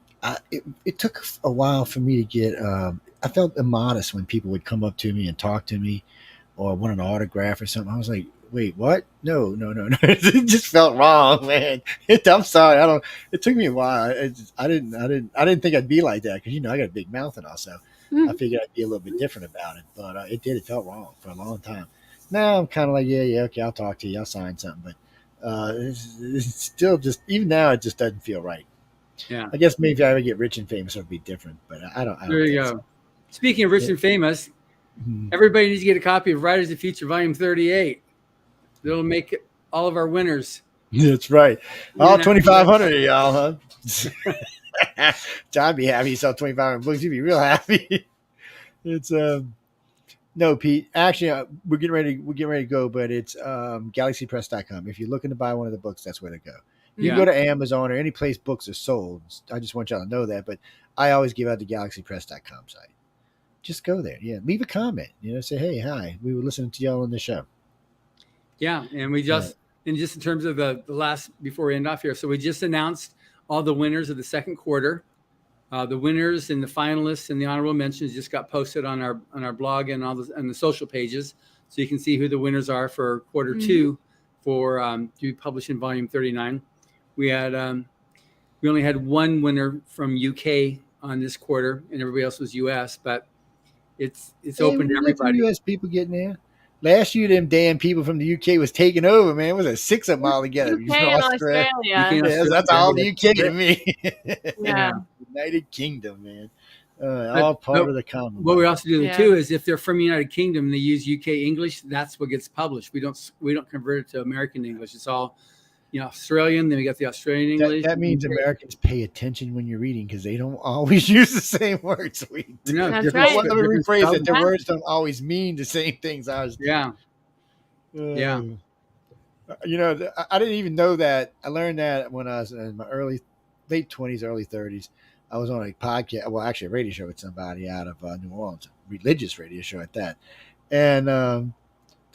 it took a while for me to get, I felt immodest when people would come up to me and talk to me or want an autograph or something. I was like, wait, what? No. It just felt wrong, man. I'm sorry. It took me a while. I didn't think I'd be like that because, you know, I got a big mouth and all, so I figured I'd be a little bit different about it, but it felt wrong for a long time. Now I'm kind of like, yeah, okay, I'll talk to you, I'll sign something, but it's still just, even now, it just doesn't feel right. Yeah. I guess maybe if I ever get rich and famous, it'll be different, but I don't. There you go. So. Speaking of rich and famous, everybody needs to get a copy of Writers of the Future, Volume 38. That'll make all of our winners. That's right. All 2,500 of y'all, huh? John be happy he saw 2,500 books. He'd be real happy. It's no, Pete. Actually, we're getting ready to go, but it's galaxypress.com. If you're looking to buy one of the books, that's where to go. You can go to Amazon or any place books are sold. I just want y'all to know that, but I always give out the galaxypress.com site. Just go there. Yeah, leave a comment. You know, say, hey, hi. We were listening to y'all on the show. Yeah, and we just, and just in terms of the last, before we end off here, so we just announced all the winners of the second quarter. The winners and the finalists and the honorable mentions just got posted on our blog and and the social pages, so you can see who the winners are for quarter two for to be published in volume 39. We only had one winner from UK on this quarter, and everybody else was US, but it's open to everybody. US people getting there. Last year, them damn people from the UK was taking over, man. It was 6 of them all together. UK and Australia. Yeah, that's all the UK to me. Yeah. United Kingdom, man. All part of the Commonwealth. What we also do too is if they're from the United Kingdom, they use UK English. That's what gets published. We don't convert it to American English. It's all, Australian. Then we got the Australian English. That means Americans pay attention when you're reading because they don't always use the same words we do. No, That's right. Let me rephrase it. Their words don't always mean the same things ours do. Yeah. I didn't even know that. I learned that when I was in my late 20s, early 30s. I was on a podcast, well, actually a radio show with somebody out of New Orleans, a religious radio show at that. And the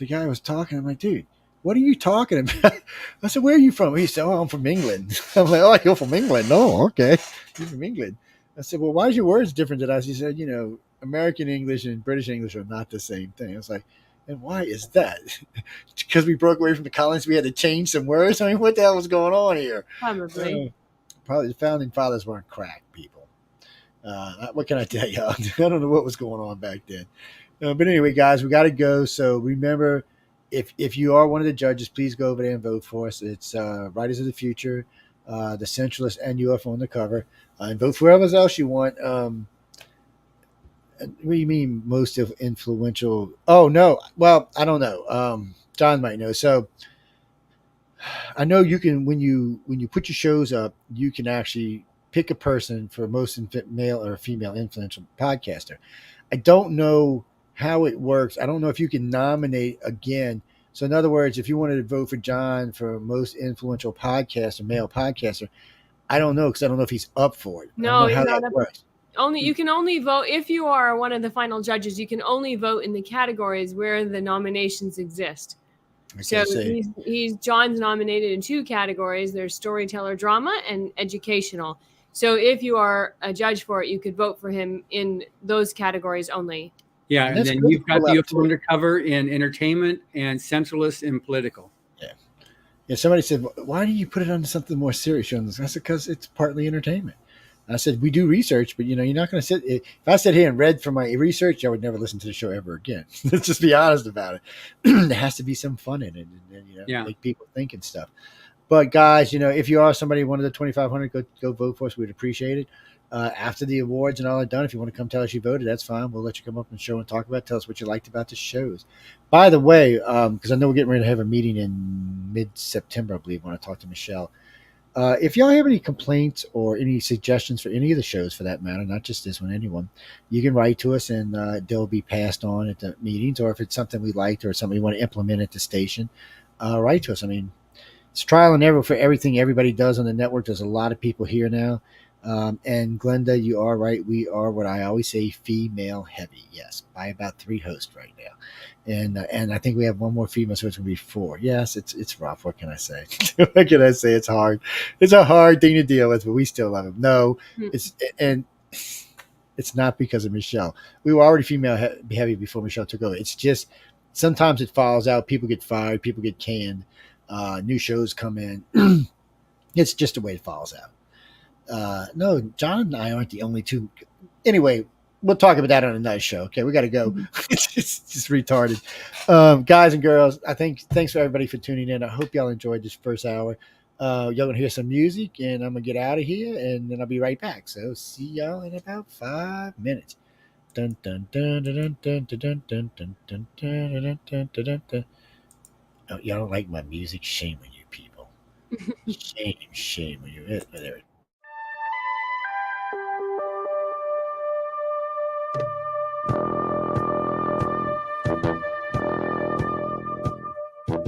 guy was talking. I'm like, dude, what are you talking about? I said, where are you from? He said, oh, I'm from England. I'm like, oh, you're from England? No, okay. You're from England. I said, well, why is your words different than us? He said, American English and British English are not the same thing. I was like, and why is that? Because we broke away from the colonies, we had to change some words? I mean, what the hell was going on here? Probably. Probably the founding fathers weren't crack people. What can I tell you? I don't know what was going on back then. But anyway, guys, we got to go. So remember, if you are one of the judges, please go over there and vote for us. It's Writers of the Future, The Centralist, and UFO Undercover. And vote for whoever else you want. What do you mean most influential? Oh, no. Well, I don't know. John might know. So I know you can, when you put your shows up, you can actually pick a person for most male or female influential podcaster. I don't know how it works. I don't know if you can nominate again. So in other words, if you wanted to vote for John for most influential podcaster, male podcaster, I don't know because I don't know if he's up for it. No, I don't know how that works. You can only vote if you are one of the final judges. You can only vote in the categories where the nominations exist. So John's nominated in 2 categories. There's storyteller drama and educational. So if you are a judge for it, you could vote for him in those categories only. Yeah, and then you've got the UFO Undercover in entertainment and centralist in political. Yeah. Somebody said, why do you put it on something more serious? I said, because it's partly entertainment. I said, we do research, but you're not going to sit. If I sat here and read from my research, I would never listen to the show ever again. Let's just be honest about it. There has to be some fun in it, and make people think and stuff. But guys, if you are somebody, one of the 2,500, go vote for us. We'd appreciate it. after the awards and all are done, if you want to come tell us you voted, that's fine. We'll let you come up and show and talk about it. Tell us what you liked about the shows. By the way, because I know we're getting ready to have a meeting in mid-September, I believe, when I talk to Michelle. If y'all have any complaints or any suggestions for any of the shows, for that matter, not just this one, anyone, you can write to us and they'll be passed on at the meetings. Or if it's something we liked or something we want to implement at the station, write to us. I mean, it's trial and error for everything everybody does on the network. There's a lot of people here now. And Glenda, you are right. We are what I always say, female heavy. Yes, by about 3 hosts right now. And I think we have one more female, so it's going to be 4. Yes, it's rough. What can I say? What can I say? It's hard. It's a hard thing to deal with, but we still love him. No, it's not because of Michelle. We were already female heavy before Michelle took over. It's just sometimes it falls out. People get fired. People get canned. New shows come in. It's just the way it falls out. No, John and I aren't the only 2. Anyway, we'll talk about that on another show. Okay, we got to go. It's just retarded. Guys and girls, thanks for everybody for tuning in. I hope y'all enjoyed this first hour. Y'all going to hear some music, and I'm going to get out of here, and then I'll be right back. So see y'all in about 5 minutes. Dun, dun, dun, dun, dun, dun, dun, dun, dun, dun, dun, dun, dun, dun. Oh, y'all don't like my music? Shame on you people. Shame on you. There.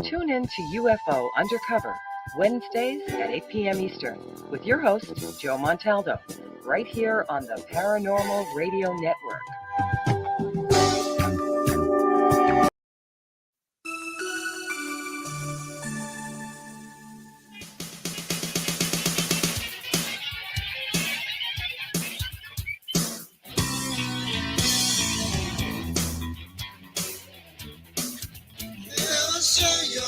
Tune in to UFO Undercover, Wednesdays at 8 p.m. Eastern, with your host, Joe Montaldo, right here on the Paranormal Radio Network. I'll show you